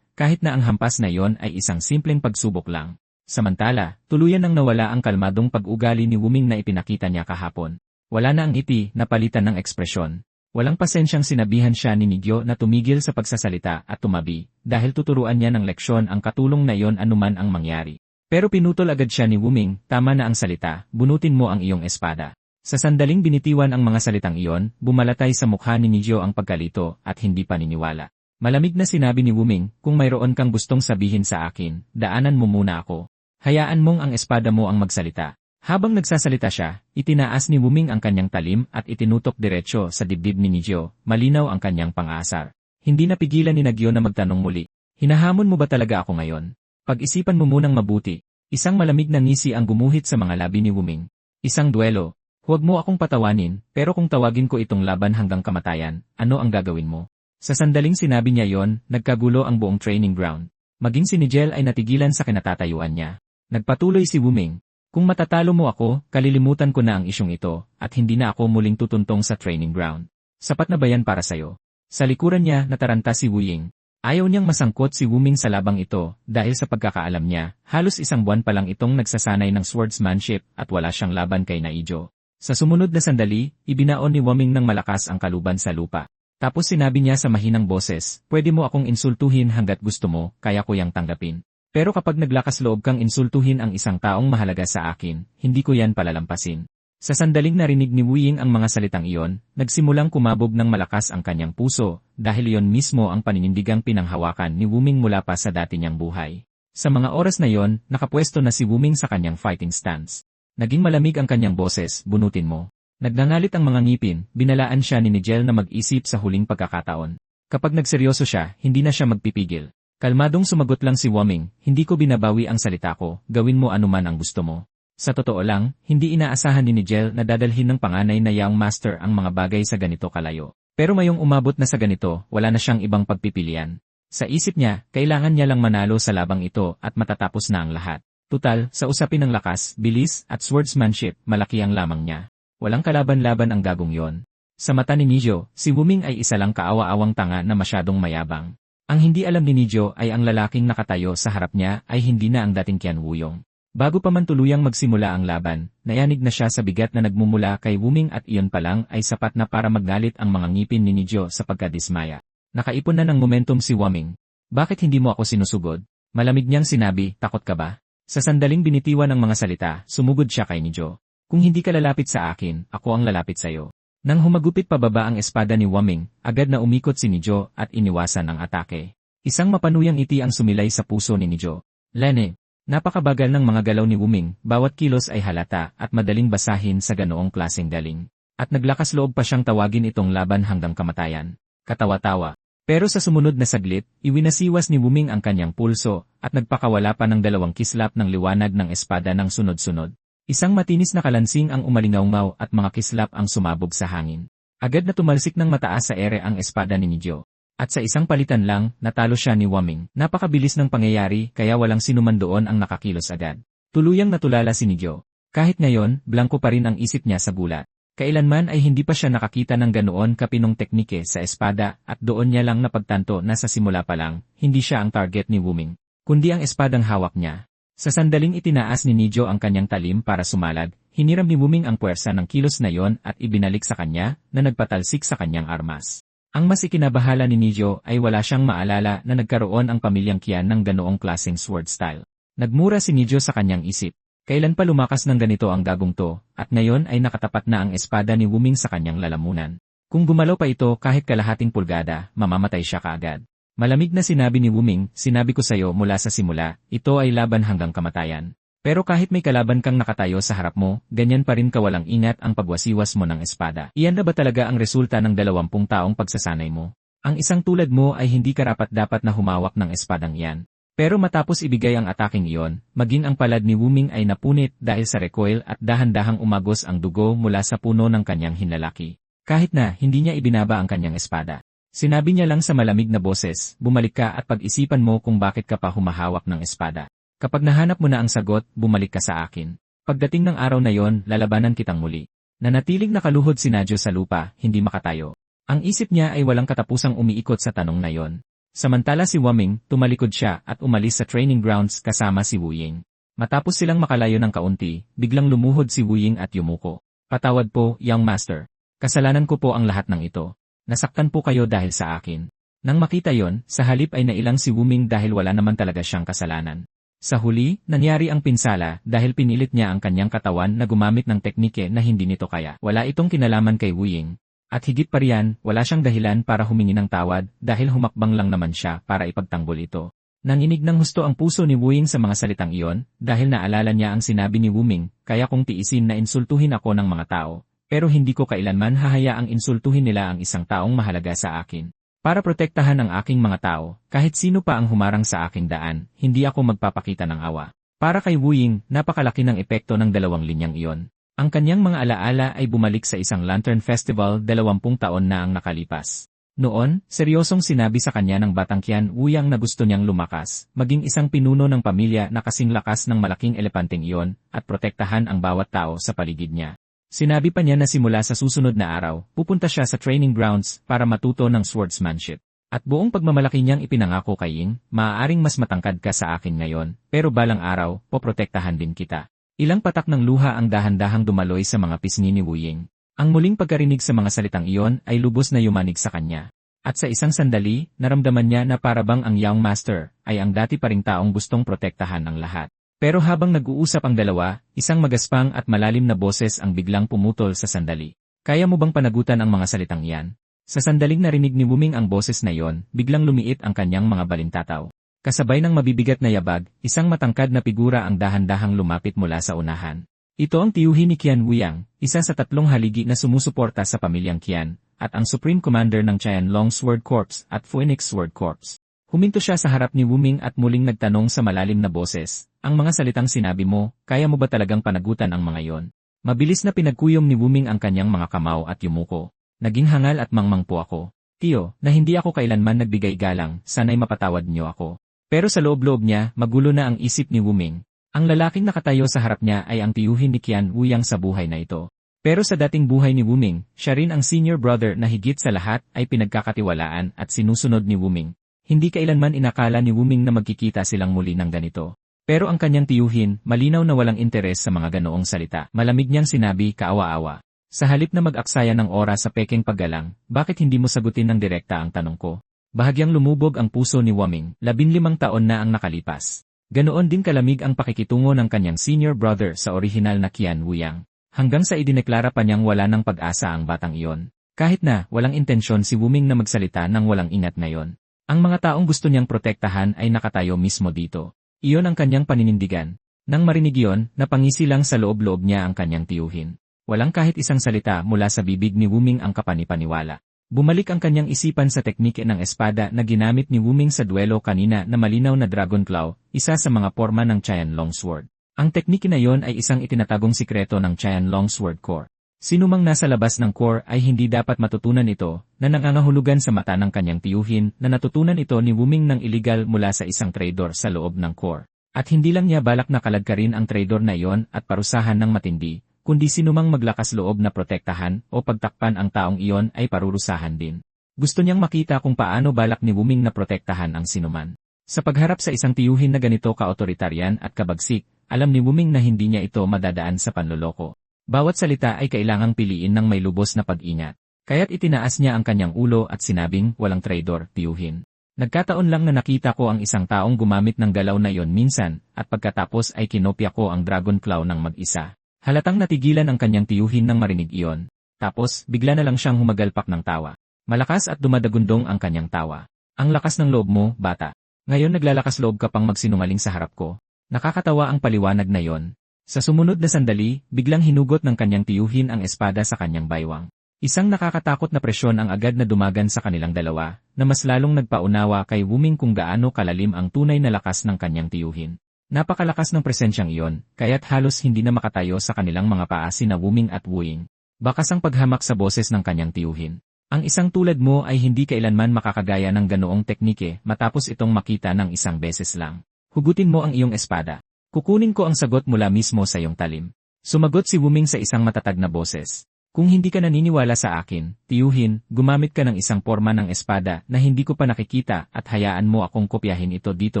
kahit na ang hampas na iyon ay isang simpleng pagsubok lang. Samantala, tuluyan nang nawala ang kalmadong pag-ugali ni Wuming na ipinakita niya kahapon. Wala na ang ngiti, napalitan ng ekspresyon. Walang pasensyang sinabihan siya ni Nigyo na tumigil sa pagsasalita at tumabi, dahil tuturuan niya ng leksyon ang katulong na iyon anuman ang mangyari. Pero pinutol agad siya ni Wuming, tama na ang salita, bunutin mo ang iyong espada. Sa sandaling binitiwan ang mga salitang iyon, bumalatay sa mukha ni Nigyo ang pagkalito at hindi paniniwala. Malamig na sinabi ni Wuming, kung mayroon kang gustong sabihin sa akin, daanan mo muna ako. Hayaan mong ang espada mo ang magsalita. Habang nagsasalita siya, itinaas ni Wuming ang kanyang talim at itinutok diretsyo sa dibdib ni Nigyo, malinaw ang kanyang pang-aasar. Hindi napigilan ni Nagyo na magtanong muli, hinahamon mo ba talaga ako ngayon? Pag-isipan mo munang mabuti. Isang malamig na ngisi ang gumuhit sa mga labi ni Wuming. Isang duelo. Huwag mo akong patawanin, pero kung tawagin ko itong laban hanggang kamatayan, ano ang gagawin mo? Sa sandaling sinabi niya yon, nagkagulo ang buong training ground. Maging si Nigel ay natigilan sa kinatatayuan niya. Nagpatuloy si Wuming. Kung matatalo mo ako, kalilimutan ko na ang isyong ito, at hindi na ako muling tutuntong sa training ground. Sapat na ba yan para sayo? Sa likuran niya, nataranta si Wuying. Ayaw niyang masangkot si Wuming sa labang ito, dahil sa pagkakaalam niya, halos isang buwan pa lang itong nagsasanay ng swordsmanship at wala siyang laban kay Naijo. Sa sumunod na sandali, ibinaon ni Wuming ng malakas ang kaluban sa lupa. Tapos sinabi niya sa mahinang boses, pwede mo akong insultuhin hanggat gusto mo, kaya ko yang tanggapin. Pero kapag naglakas loob kang insultuhin ang isang taong mahalaga sa akin, hindi ko yan palalampasin. Sa sandaling narinig ni Wuying ang mga salitang iyon, nagsimulang kumabog ng malakas ang kanyang puso, dahil iyon mismo ang paninindigang pinanghawakan ni Wuming mula pa sa dati niyang buhay. Sa mga oras na iyon, nakapwesto na si Wuming sa kanyang fighting stance. Naging malamig ang kanyang boses, bunutin mo. Nagngangalit ang mga ngipin, binalaan siya ni Nigel na mag-isip sa huling pagkakataon. Kapag nagseryoso siya, hindi na siya magpipigil. Kalmadong sumagot lang si Wuming, hindi ko binabawi ang salita ko, gawin mo anuman ang gusto mo. Sa totoo lang, hindi inaasahan ni Nigel na dadalhin ng panganay na Young Master ang mga bagay sa ganito kalayo. Pero mayong umabot na sa ganito, wala na siyang ibang pagpipilian. Sa isip niya, kailangan niya lang manalo sa labang ito at matatapos na ang lahat. Tutal, sa usapin ng lakas, bilis, at swordsmanship, malaki ang lamang niya. Walang kalaban-laban ang gagong yon. Sa mata ni Nigyo, si Wuming ay isa lang kaawa-awang tanga na masyadong mayabang. Ang hindi alam ni Nigyo ay ang lalaking nakatayo sa harap niya ay hindi na ang dating Qian Wuyong. Bago pa man tuluyang magsimula ang laban, nayanig na siya sa bigat na nagmumula kay Wuming at iyon pa lang ay sapat na para maggalit ang mga ngipin ni Nigyo sa pagkadismaya. Nakaipon na ng momentum si Wuming. Bakit hindi mo ako sinusugod? Malamig niyang sinabi, takot ka ba? Sa sandaling binitiwan ng mga salita, sumugod siya kay Nigyo. Kung hindi ka lalapit sa akin, ako ang lalapit sa'yo. Nang humagupit pababa ang espada ni Wuming, agad na umikot si Nigyo at iniwasan ang atake. Isang mapanuyang ngiti ang sumilay sa puso ni Nigyo. Lene, napakabagal ng mga galaw ni Wuming, bawat kilos ay halata at madaling basahin sa ganoong klaseng galing. At naglakas loob pa siyang tawagin itong laban hanggang kamatayan. Katawa-tawa. Pero sa sumunod na saglit, iwinasiwas ni Wuming ang kanyang pulso at nagpakawala pa ng 2 kislap ng liwanag ng espada ng sunod-sunod. Isang matinis na kalansing ang umalingaw at mga kislap ang sumabog sa hangin. Agad na tumalsik ng mataas sa ere ang espada ni Nigyo. At sa isang palitan lang, natalo siya ni Wuming. Napakabilis ng pangyayari kaya walang sinuman doon ang nakakilos agad. Tuluyang natulala si Nigyo. Kahit ngayon, blanko pa rin ang isip niya sa gulat. Kailanman ay hindi pa siya nakakita ng ganoon kapinong teknike sa espada at doon niya lang napagtanto na sa simula pa lang, hindi siya ang target ni Wuming, kundi ang espadang hawak niya. Sa sandaling itinaas ni Nigyo ang kanyang talim para sumalag, hiniram ni Wuming ang puwersa ng kilos na yon at ibinalik sa kanya na nagpatalsik sa kanyang armas. Ang mas ikinabahala ni Nigyo ay wala siyang maalala na nagkaroon ang pamilyang Qian ng ganoong klaseng sword style. Nagmura si Nigyo sa kanyang isip. Kailan pa lumakas ng ganito ang gagong to, at ngayon ay nakatapat na ang espada ni Wuming sa kanyang lalamunan. Kung gumalaw pa ito kahit kalahating pulgada, mamamatay siya kaagad. Malamig na sinabi ni Wuming, sinabi ko sa'yo mula sa simula, ito ay laban hanggang kamatayan. Pero kahit may kalaban kang nakatayo sa harap mo, ganyan pa rin kawalang ingat ang pagwasiwas mo ng espada. Iyan na ba talaga ang resulta ng 20 taong pagsasanay mo? Ang isang tulad mo ay hindi karapat-dapat na humawak ng espadang iyan. Pero matapos ibigay ang ataking iyon, maging ang palad ni Wuming ay napunit dahil sa recoil at dahan-dahang umagos ang dugo mula sa puno ng kanyang hinlalaki. Kahit na hindi niya ibinaba ang kanyang espada. Sinabi niya lang sa malamig na boses, bumalik ka at pag-isipan mo kung bakit ka pa humahawak ng espada. Kapag nahanap mo na ang sagot, bumalik ka sa akin. Pagdating ng araw na yon, lalabanan kitang muli. Nanatiling nakaluhod si Nadyo sa lupa, hindi makatayo. Ang isip niya ay walang katapusang umiikot sa tanong na yon. Samantala si Wuming, tumalikod siya at umalis sa training grounds kasama si Wuying. Matapos silang makalayo ng kaunti, biglang lumuhod si Wuying at yumuko. Patawad po, young master. Kasalanan ko po ang lahat ng ito. Nasaktan po kayo dahil sa akin. Nang makita yon, sa halip ay nailang si Wuming dahil wala naman talaga siyang kasalanan. Sa huli, nangyari ang pinsala dahil pinilit niya ang kanyang katawan na gumamit ng teknike na hindi nito kaya. Wala itong kinalaman kay Wuying. At higit pa riyan, wala siyang dahilan para humingi ng tawad dahil humakbang lang naman siya para ipagtanggol ito. Nanginig ng husto ang puso ni Wuying sa mga salitang iyon dahil naalala niya ang sinabi ni Wuming, kaya kong tiisin na insultuhin ako ng mga tao, pero hindi ko kailanman hahayaang insultuhin nila ang isang taong mahalaga sa akin. Para protektahan ang aking mga tao, kahit sino pa ang humarang sa aking daan, hindi ako magpapakita ng awa. Para kay Wuying, napakalaki ng epekto ng 2 linyang iyon. Ang kanyang mga alaala ay bumalik sa isang Lantern Festival 20 taon na ang nakalipas. Noon, seryosong sinabi sa kanya ng batang Qian Wuyang na gusto niyang lumakas, maging isang pinuno ng pamilya na kasing lakas ng malaking elepanteng iyon, at protektahan ang bawat tao sa paligid niya. Sinabi pa niya na simula sa susunod na araw, pupunta siya sa training grounds para matuto ng swordsmanship. At buong pagmamalaki niyang ipinangako kay Ying, maaaring mas matangkad ka sa akin ngayon, pero balang araw, poprotektahan din kita. Ilang patak ng luha ang dahan-dahang dumaloy sa mga pisngi ni Wuying. Ang muling pagkarinig sa mga salitang iyon ay lubos na yumanig sa kanya. At sa isang sandali, naramdaman niya na parabang ang young master ay ang dati pa ring taong gustong protektahan ang lahat. Pero habang nag-uusap ang dalawa, isang magaspang at malalim na boses ang biglang pumutol sa sandali. Kaya mo bang panagutan ang mga salitang iyan? Sa sandaling narinig ni Wuming ang boses na iyon, biglang lumiit ang kanyang mga balintataw. Kasabay ng mabibigat na yabag, isang matangkad na figura ang dahan-dahang lumapit mula sa unahan. Ito ang tiyuhin ni Qian Wuyang, isa sa 3 haligi na sumusuporta sa pamilyang Qian, at ang Supreme Commander ng Qianlong Sword Corps at Phoenix Sword Corps. Huminto siya sa harap ni Wuming at muling nagtanong sa malalim na boses, ang mga salitang sinabi mo, kaya mo ba talagang panagutan ang mga iyon? Mabilis na pinagkuyom ni Wuming ang kanyang mga kamao at yumuko. Naging hangal at mangmangpo ako. Tiyo, na hindi ako kailanman nagbigay galang, sana'y mapatawad niyo ako. Pero sa loob-loob niya, magulo na ang isip ni Wuming. Ang lalaking nakatayo sa harap niya ay ang tiyuhin ni Qian Wuyang sa buhay na ito. Pero sa dating buhay ni Wuming, siya rin ang senior brother na higit sa lahat ay pinagkakatiwalaan at sinusunod ni Wuming. Hindi kailanman inakala ni Wuming na magkikita silang muli ng ganito. Pero ang kanyang tiyuhin, malinaw na walang interes sa mga ganoong salita. Malamig niyang sinabi, kaawa-awa. Sa halip na mag-aksaya ng oras sa pekeng paggalang, bakit hindi mo sagutin ng direkta ang tanong ko? Bahagyang lumubog ang puso ni Wuming, 15 taon na ang nakalipas. Ganoon din kalamig ang pakikitungo ng kanyang senior brother sa orihinal na Qian Wuyang. Hanggang sa idineklara pa niyang wala ng pag-asa ang batang iyon. Kahit na, walang intensyon si Wuming na magsalita ng walang ingat ngayon. Ang mga taong gusto niyang protektahan ay nakatayo mismo dito. Iyon ang kanyang paninindigan. Nang marinig iyon, napangisi lang sa loob-loob niya ang kanyang tiyuhin. Walang kahit isang salita mula sa bibig ni Wuming ang kapanipaniwala. Bumalik ang kanyang isipan sa teknike ng espada na ginamit ni Wuming sa duelo kanina na malinaw na Dragon Claw, isa sa mga porma ng Qianlong Sword. Ang teknike na yon ay isang itinatagong sikreto ng Qianlong Sword Core. Sinumang nasa labas ng core ay hindi dapat matutunan ito, na nangangahulugan sa mata ng kanyang tiyuhin na natutunan ito ni Wuming ng iligal mula sa isang traidor sa loob ng core. At hindi lang niya balak na kalagkarin ang traidor na iyon at parusahan ng matindi, kundi sinumang maglakas loob na protektahan o pagtakpan ang taong iyon ay parurusahan din. Gusto niyang makita kung paano balak ni Wuming na protektahan ang sinuman. Sa pagharap sa isang tiyuhin na ganito ka-otoritarian at kabagsik, alam ni Wuming na hindi niya ito madadaan sa panloloko. Bawat salita ay kailangang piliin ng may lubos na pag-ingat. Kaya't itinaas niya ang kanyang ulo at sinabing, walang traidor, tiyuhin. Nagkataon lang na nakita ko ang isang taong gumamit ng galaw na iyon minsan, at pagkatapos ay kinopya ko ang Dragon Claw ng mag-isa. Halatang natigilan ang kanyang tiyuhin nang marinig iyon. Tapos, bigla na lang siyang humagalpak ng tawa. Malakas at dumadagundong ang kanyang tawa. Ang lakas ng loob mo, bata. Ngayon naglalakas loob ka pang magsinungaling sa harap ko. Nakakatawa ang paliwanag na yon. Sa sumunod na sandali, biglang hinugot ng kanyang tiyuhin ang espada sa kanyang baywang. Isang nakakatakot na presyon ang agad na dumagan sa kanilang dalawa, na mas lalong nagpaunawa kay Wuming kung gaano kalalim ang tunay na lakas ng kanyang tiyuhin. Napakalakas ng presensyang iyon, kaya't halos hindi na makatayo sa kanilang mga paa sina Wuming at Wuying. Bakas ang paghamak sa boses ng kanyang tiyuhin. Ang isang tulad mo ay hindi kailanman makakagaya ng ganoong teknike matapos itong makita ng isang beses lang. Hugutin mo ang iyong espada. Kukunin ko ang sagot mula mismo sa iyong talim. Sumagot si Wuming sa isang matatag na boses. Kung hindi ka naniniwala sa akin, tiyuhin, gumamit ka ng isang porma ng espada na hindi ko pa nakikita at hayaan mo akong kopyahin ito dito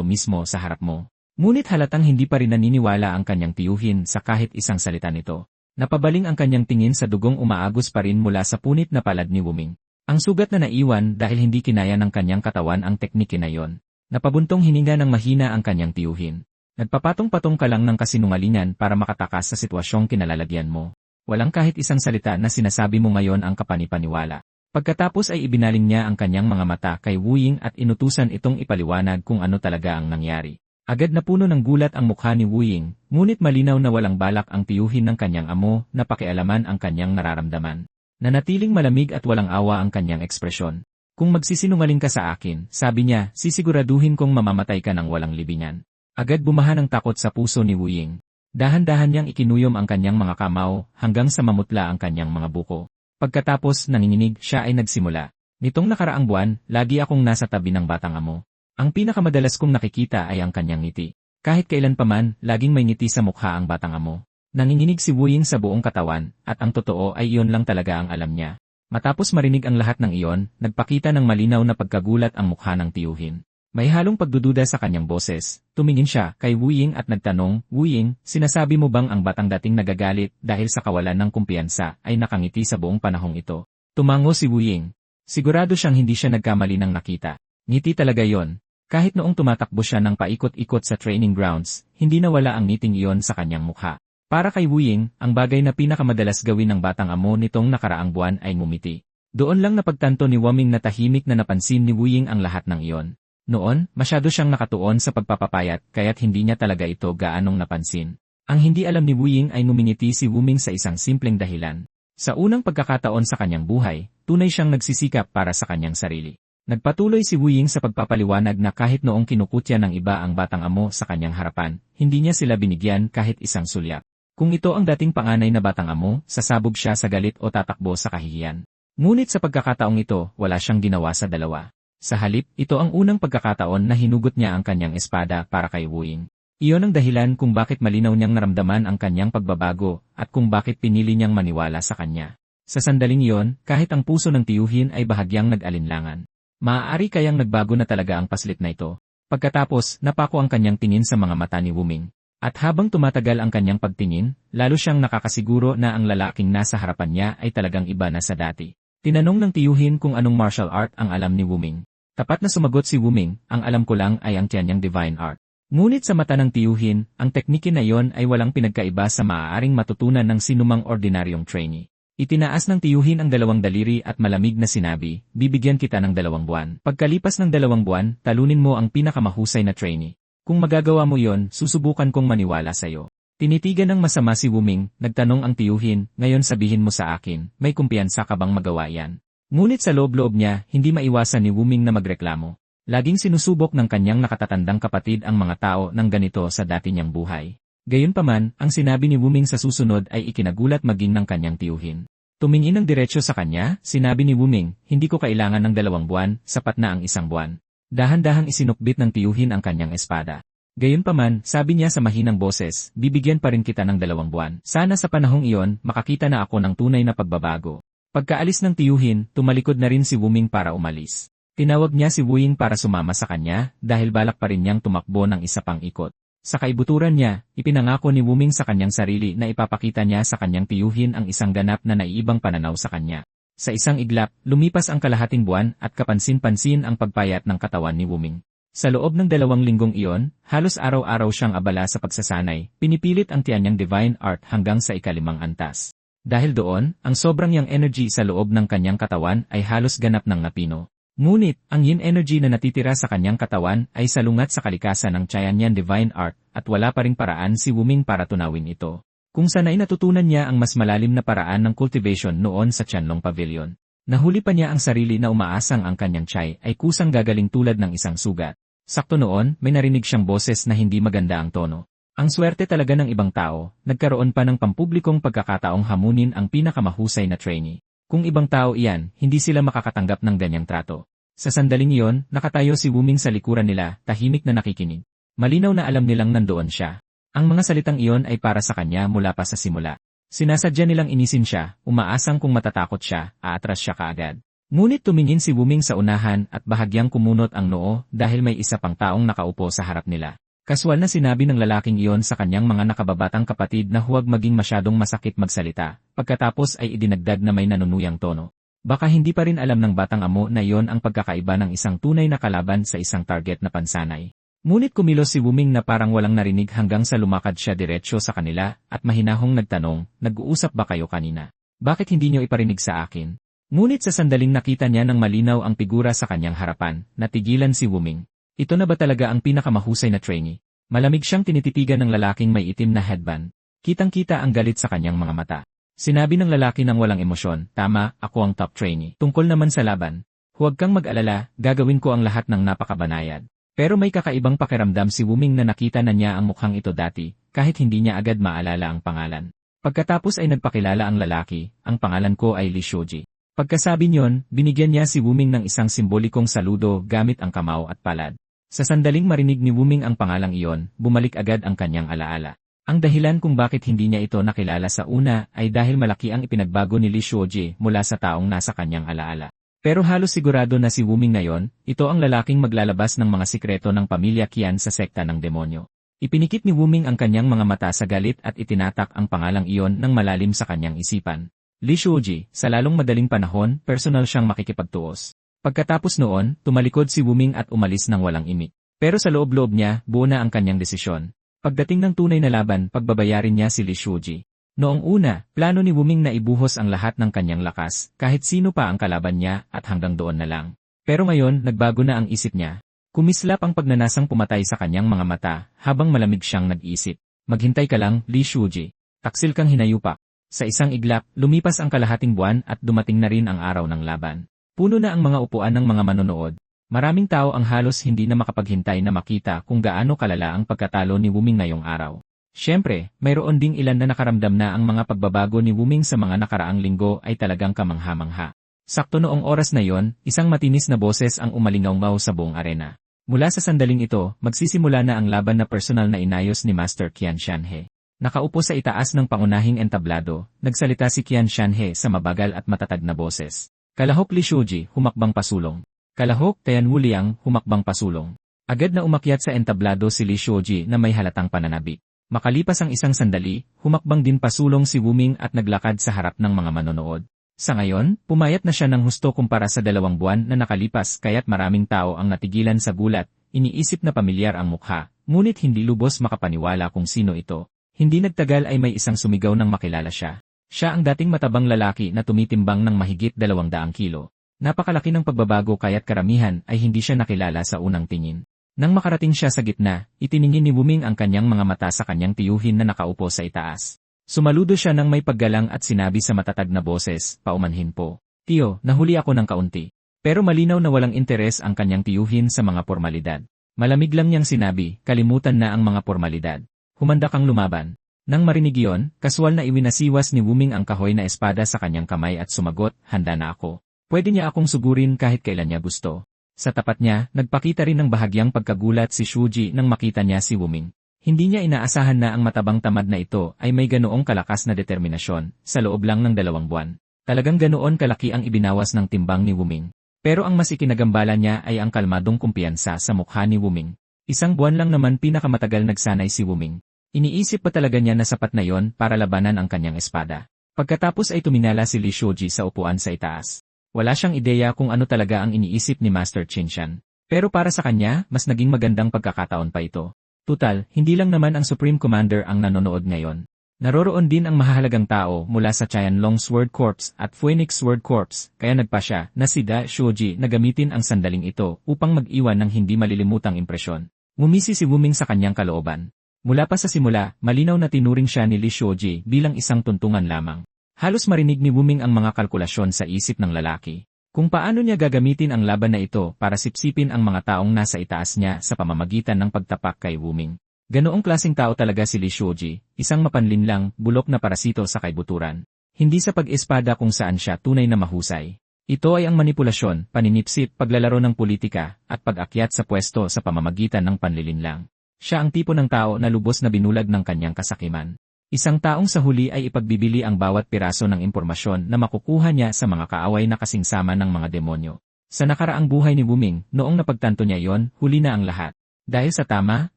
mismo sa harap mo. Ngunit halatang hindi pa rin naniniwala ang kanyang tiyuhin sa kahit isang salita nito. Napabaling ang kanyang tingin sa dugong umaagos pa rin mula sa punit na palad ni Wuming. Ang sugat na naiwan dahil hindi kinaya ng kanyang katawan ang teknike na yon. Napabuntong hininga ng mahina ang kanyang tiyuhin. Nagpapatong-patong ka lang ng kasinungalingan para makatakas sa sitwasyong kinalalagyan mo. Walang kahit isang salita na sinasabi mo ngayon ang kapanipaniwala. Pagkatapos ay ibinaling niya ang kanyang mga mata kay Wuying at inutusan itong ipaliwanag kung ano talaga ang nangyari. Agad na puno ng gulat ang mukha ni Wuying, ngunit malinaw na walang balak ang tiyuhin ng kanyang amo na pakialaman ang kanyang nararamdaman. Nanatiling malamig at walang awa ang kanyang ekspresyon. Kung magsisinungaling ka sa akin, sabi niya, sisiguraduhin kong mamamatay ka ng walang libingan. Agad bumahan ang takot sa puso ni Wuying. Dahan-dahan niyang ikinuyom ang kanyang mga kamao hanggang sa mamutla ang kanyang mga buko. Pagkatapos nanginginig siya ay nagsimula. Nitong nakaraang buwan, lagi akong nasa tabi ng batang amo. Ang pinakamadalas kong nakikita ay ang kanyang ngiti. Kahit kailan paman, laging may ngiti sa mukha ang batang amo. Nanginginig si Wuying sa buong katawan, at ang totoo ay iyon lang talaga ang alam niya. Matapos marinig ang lahat ng iyon, nagpakita ng malinaw na pagkagulat ang mukha ng tiyuhin. May halong pagdududa sa kanyang boses. Tumingin siya kay Wuying at nagtanong, Wuying, sinasabi mo bang ang batang dating nagagalit dahil sa kawalan ng kumpiyansa ay nakangiti sa buong panahong ito? Tumango si Wuying. Sigurado siyang hindi siya nagkamali ng nakita. Ngiti talaga yon. Kahit noong tumatakbo siya ng paikot-ikot sa training grounds, hindi nawala ang ngiting iyon sa kanyang mukha. Para kay Wuying, ang bagay na pinakamadalas gawin ng batang amo nitong nakaraang buwan ay ngumiti. Doon lang napagtanto ni Wuming na tahimik na napansin ni Wuying ang lahat ng iyon. Noon, masyado siyang nakatuon sa pagpapapayat kaya't hindi niya talaga ito gaanong napansin. Ang hindi alam ni Wuying ay ngumingiti si Wuming sa isang simpleng dahilan. Sa unang pagkakataon sa kanyang buhay, tunay siyang nagsisikap para sa kanyang sarili. Nagpatuloy si Wuying sa pagpapaliwanag na kahit noong kinukutya ng iba ang batang amo sa kanyang harapan, hindi niya sila binigyan kahit isang sulyap. Kung ito ang dating panganay na batang amo, sasabog siya sa galit o tatakbo sa kahihiyan. Ngunit sa pagkakataong ito, wala siyang ginawa sa dalawa. Sa halip, ito ang unang pagkakataon na hinugot niya ang kanyang espada para kay Wuying. Iyon ang dahilan kung bakit malinaw niyang naramdaman ang kanyang pagbabago at kung bakit pinili niyang maniwala sa kanya. Sa sandaling iyon, kahit ang puso ng tiyuhin ay bahagyang nag-alinlangan. Maaari kayang nagbago na talaga ang paslit na ito. Pagkatapos, napako ang kanyang tingin sa mga mata ni Wuming. At habang tumatagal ang kanyang pagtingin, lalo siyang nakakasiguro na ang lalaking nasa harapan niya ay talagang iba na sa dati. Tinanong ng tiyuhin kung anong martial art ang alam ni Wuming. Tapat na sumagot si Wuming, ang alam ko lang ay ang tiyanyang divine art. Ngunit sa mata ng tiyuhin, ang teknike na iyon ay walang pinagkaiba sa maaaring matutunan ng sinumang ordinaryong trainee. Itinaas ng tiyuhin ang 2 daliri at malamig na sinabi, bibigyan kita ng 2 buwan. Pagkalipas ng 2 buwan, talunin mo ang pinakamahusay na trainee. Kung magagawa mo yon, susubukan kong maniwala sa'yo. Tinitigan ng masama si Wuming, nagtanong ang tiyuhin, ngayon sabihin mo sa akin, may kumpiyansa ka bang magawa yan? Ngunit sa loob-loob niya, hindi maiwasan ni Wuming na magreklamo. Laging sinusubok ng kanyang nakatatandang kapatid ang mga tao ng ganito sa dati niyang buhay. Gayunpaman, ang sinabi ni Wuming sa susunod ay ikinagulat maging ng kanyang tiyuhin. Tumingin ng diretsyo sa kanya, sinabi ni Wuming, hindi ko kailangan ng 2 buwan, sapat na ang 1 buwan. Dahan-dahang isinukbit ng tiyuhin ang kanyang espada. Gayunpaman, sabi niya sa mahinang boses, bibigyan pa rin kita ng 2 buwan. Sana sa panahong iyon, makakita na ako ng tunay na pagbabago. Pagkaalis ng tiyuhin, tumalikod na rin si Wuming para umalis. Tinawag niya si Wuying para sumama sa kanya, dahil balak pa rin niyang tumakbo ng isa pang ikot. Sa kaibuturan niya, ipinangako ni Wuming sa kanyang sarili na ipapakita niya sa kanyang tiyuhin ang isang ganap na naiibang pananaw sa kanya. Sa isang iglap, lumipas ang kalahating buwan at kapansin-pansin ang pagpayat ng katawan ni Wuming. Sa loob ng 2 linggong iyon, halos araw-araw siyang abala sa pagsasanay, pinipilit ang tiyanyang divine art hanggang sa 5 antas. Dahil doon, ang sobrang yang energy sa loob ng kanyang katawan ay halos ganap ng napino. Ngunit, ang yin energy na natitira sa kanyang katawan ay salungat sa kalikasan ng Chaiyanyan Divine Art at wala pa ring paraan si Wuming para tunawin ito. Kung saan ay natutunan niya ang mas malalim na paraan ng cultivation noon sa Tianlong Pavilion. Nahuli pa niya ang sarili na umaasang ang kanyang Chai ay kusang gagaling tulad ng isang sugat. Sakto noon, may narinig siyang boses na hindi maganda ang tono. Ang swerte talaga ng ibang tao, nagkaroon pa ng pampublikong pagkakataong hamunin ang pinakamahusay na trainee. Kung ibang tao iyan, hindi sila makakatanggap ng ganyang trato. Sa sandaling iyon, nakatayo si Wuming sa likuran nila, tahimik na nakikinig. Malinaw na alam nilang nandoon siya. Ang mga salitang iyon ay para sa kanya mula pa sa simula. Sinasadya nilang inisin siya, umaasang kung matatakot siya, aatras siya kaagad. Ngunit tumingin si Wuming sa unahan at bahagyang kumunot ang noo dahil may isa pang taong nakaupo sa harap nila. Kaswal na sinabi ng lalaking iyon sa kanyang mga nakababatang kapatid na huwag maging masyadong masakit magsalita, pagkatapos ay idinagdag na may nanunuyang tono. Baka hindi pa rin alam ng batang amo na iyon ang pagkakaiba ng isang tunay na kalaban sa isang target na pansanay. Ngunit kumilos si Wuming na parang walang narinig hanggang sa lumakad siya diretsyo sa kanila at mahinahong nagtanong, nag-uusap ba kayo kanina? Bakit hindi niyo iparinig sa akin? Ngunit sa sandaling nakita niya ng malinaw ang figura sa kanyang harapan, natigilan si Wuming. Ito na ba talaga ang pinakamahusay na trainee? Malamig siyang tinititigan ng lalaking may itim na headband. Kitang-kita ang galit sa kanyang mga mata. Sinabi ng lalaki ng walang emosyon, tama, ako ang top trainee. Tungkol naman sa laban, huwag kang mag-alala, gagawin ko ang lahat ng napakabanayad. Pero may kakaibang pakiramdam si Wuming na nakita na niya ang mukhang ito dati, kahit hindi niya agad maalala ang pangalan. Pagkatapos ay nagpakilala ang lalaki, ang pangalan ko ay Li Shoji. Pagkasabi niyon, binigyan niya si Wuming ng isang simbolikong saludo gamit ang kamao at palad. Sa sandaling marinig ni Wuming ang pangalang iyon, bumalik agad ang kanyang alaala. Ang dahilan kung bakit hindi niya ito nakilala sa una ay dahil malaki ang ipinagbago ni Li Shoji mula sa taong nasa kanyang alaala. Pero halos sigurado na si Wuming ngayon, ito ang lalaking maglalabas ng mga sikreto ng pamilya Qian sa sekta ng demonyo. Ipinikit ni Wuming ang kanyang mga mata sa galit at itinatak ang pangalang iyon ng malalim sa kanyang isipan. Li Shoji, sa lalong madaling panahon, personal siyang makikipagtuos. Pagkatapos noon, tumalikod si Wuming at umalis ng walang imik. Pero sa loob-loob niya, buo na ang kanyang desisyon. Pagdating ng tunay na laban, pagbabayarin niya si Li Shoji. Noong una, plano ni Wuming na ibuhos ang lahat ng kanyang lakas, kahit sino pa ang kalaban niya at hanggang doon na lang. Pero ngayon, nagbago na ang isip niya. Kumislap ang pagnanasang pumatay sa kanyang mga mata, habang malamig siyang nag-isip. Maghintay ka lang, Li Shoji. Taksil kang hinayupak. Sa isang iglap, lumipas ang kalahating buwan at dumating na rin ang araw ng laban. Puno na ang mga upuan ng mga manonood. Maraming tao ang halos hindi na makapaghintay na makita kung gaano kalala ang pagkatalo ni Wuming ngayong araw. Siyempre, mayroon ding ilan na nakaramdam na ang mga pagbabago ni Wuming sa mga nakaraang linggo ay talagang kamangha-mangha. Sakto noong oras na yon, isang matinis na boses ang umalingaw sa buong arena. Mula sa sandaling ito, magsisimula na ang laban na personal na inayos ni Master Qian Shanhe. Nakaupo sa itaas ng pangunahing entablado, nagsalita si Qian Shanhe sa mabagal at matatag na boses. Kalahok Li Shoji, humakbang pasulong. Kalahok Tian Wuliang, humakbang pasulong. Agad na umakyat sa entablado si Li Shoji na may halatang pananabik. Makalipas ang isang sandali, humakbang din pasulong si Wuming at naglakad sa harap ng mga manonood. Sa ngayon, pumayat na siya ng husto kumpara sa 2 buwan na nakalipas kaya't maraming tao ang natigilan sa gulat, iniisip na pamilyar ang mukha, ngunit hindi lubos makapaniwala kung sino ito. Hindi nagtagal ay may isang sumigaw nang makilala siya. Siya ang dating matabang lalaki na tumitimbang ng mahigit 200 kilo. Napakalaki ng pagbabago kaya't karamihan ay hindi siya nakilala sa unang tingin. Nang makarating siya sa gitna, itiningin ni Wuming ang kanyang mga mata sa kanyang tiyuhin na nakaupo sa itaas. Sumaludo siya ng may paggalang at sinabi sa matatag na boses, paumanhin po. Tiyo, nahuli ako ng kaunti. Pero malinaw na walang interes ang kanyang tiyuhin sa mga pormalidad. Malamig lang niyang sinabi, kalimutan na ang mga pormalidad. Humanda kang lumaban. Nang marinig iyon, kaswal na iwinasiwas ni Wuming ang kahoy na espada sa kanyang kamay at sumagot, handa na ako. Pwede niya akong sugurin kahit kailan niya gusto. Sa tapat niya, nagpakita rin ng bahagyang pagkagulat si Shoji nang makita niya si Wuming. Hindi niya inaasahan na ang matabang tamad na ito ay may ganoong kalakas na determinasyon sa loob lang ng 2 buwan. Talagang ganoon kalaki ang ibinawas ng timbang ni Wuming. Pero ang mas ikinagambala niya ay ang kalmadong kumpiyansa sa mukha ni Wuming. 1 buwan lang naman pinakamatagal nagsanay si Wuming. Iniisip pa talaga niya na sapat na yon para labanan ang kanyang espada. Pagkatapos ay tuminala si Li Shoji sa upuan sa itaas. Wala siyang ideya kung ano talaga ang iniisip ni Master Qinshan. Pero para sa kanya, mas naging magandang pagkakataon pa ito. Tutal, hindi lang naman ang Supreme Commander ang nanonood ngayon. Naroroon din ang mahahalagang tao mula sa Qianlong Sword Corps at Phoenix Sword Corps, kaya nagpa siya na si Da Shoji na gamitin ang sandaling ito upang mag-iwan ng hindi malilimutang impresyon. Ngumisi si Wuming sa kanyang kalooban. Mula pa sa simula, malinaw na tinuring siya ni Li Shoji bilang isang tuntungan lamang. Halos marinig ni Wuming ang mga kalkulasyon sa isip ng lalaki. Kung paano niya gagamitin ang laban na ito para sipsipin ang mga taong nasa itaas niya sa pamamagitan ng pagtapak kay Wuming. Ganoong klaseng tao talaga si Li Shoji, isang mapanlinlang, bulok na parasito sa kaibuturan. Hindi sa pag-espada kung saan siya tunay na mahusay. Ito ay ang manipulasyon, paninipsip, paglalaro ng politika, at pag-akyat sa pwesto sa pamamagitan ng panlilinlang. Siya ang tipo ng tao na lubos na binulag ng kanyang kasakiman. Isang taong sa huli ay ipagbibili ang bawat piraso ng impormasyon na makukuha niya sa mga kaaway na kasingsama ng mga demonyo. Sa nakaraang buhay ni Wuming, noong napagtanto niya yon, huli na ang lahat. Dahil sa tama,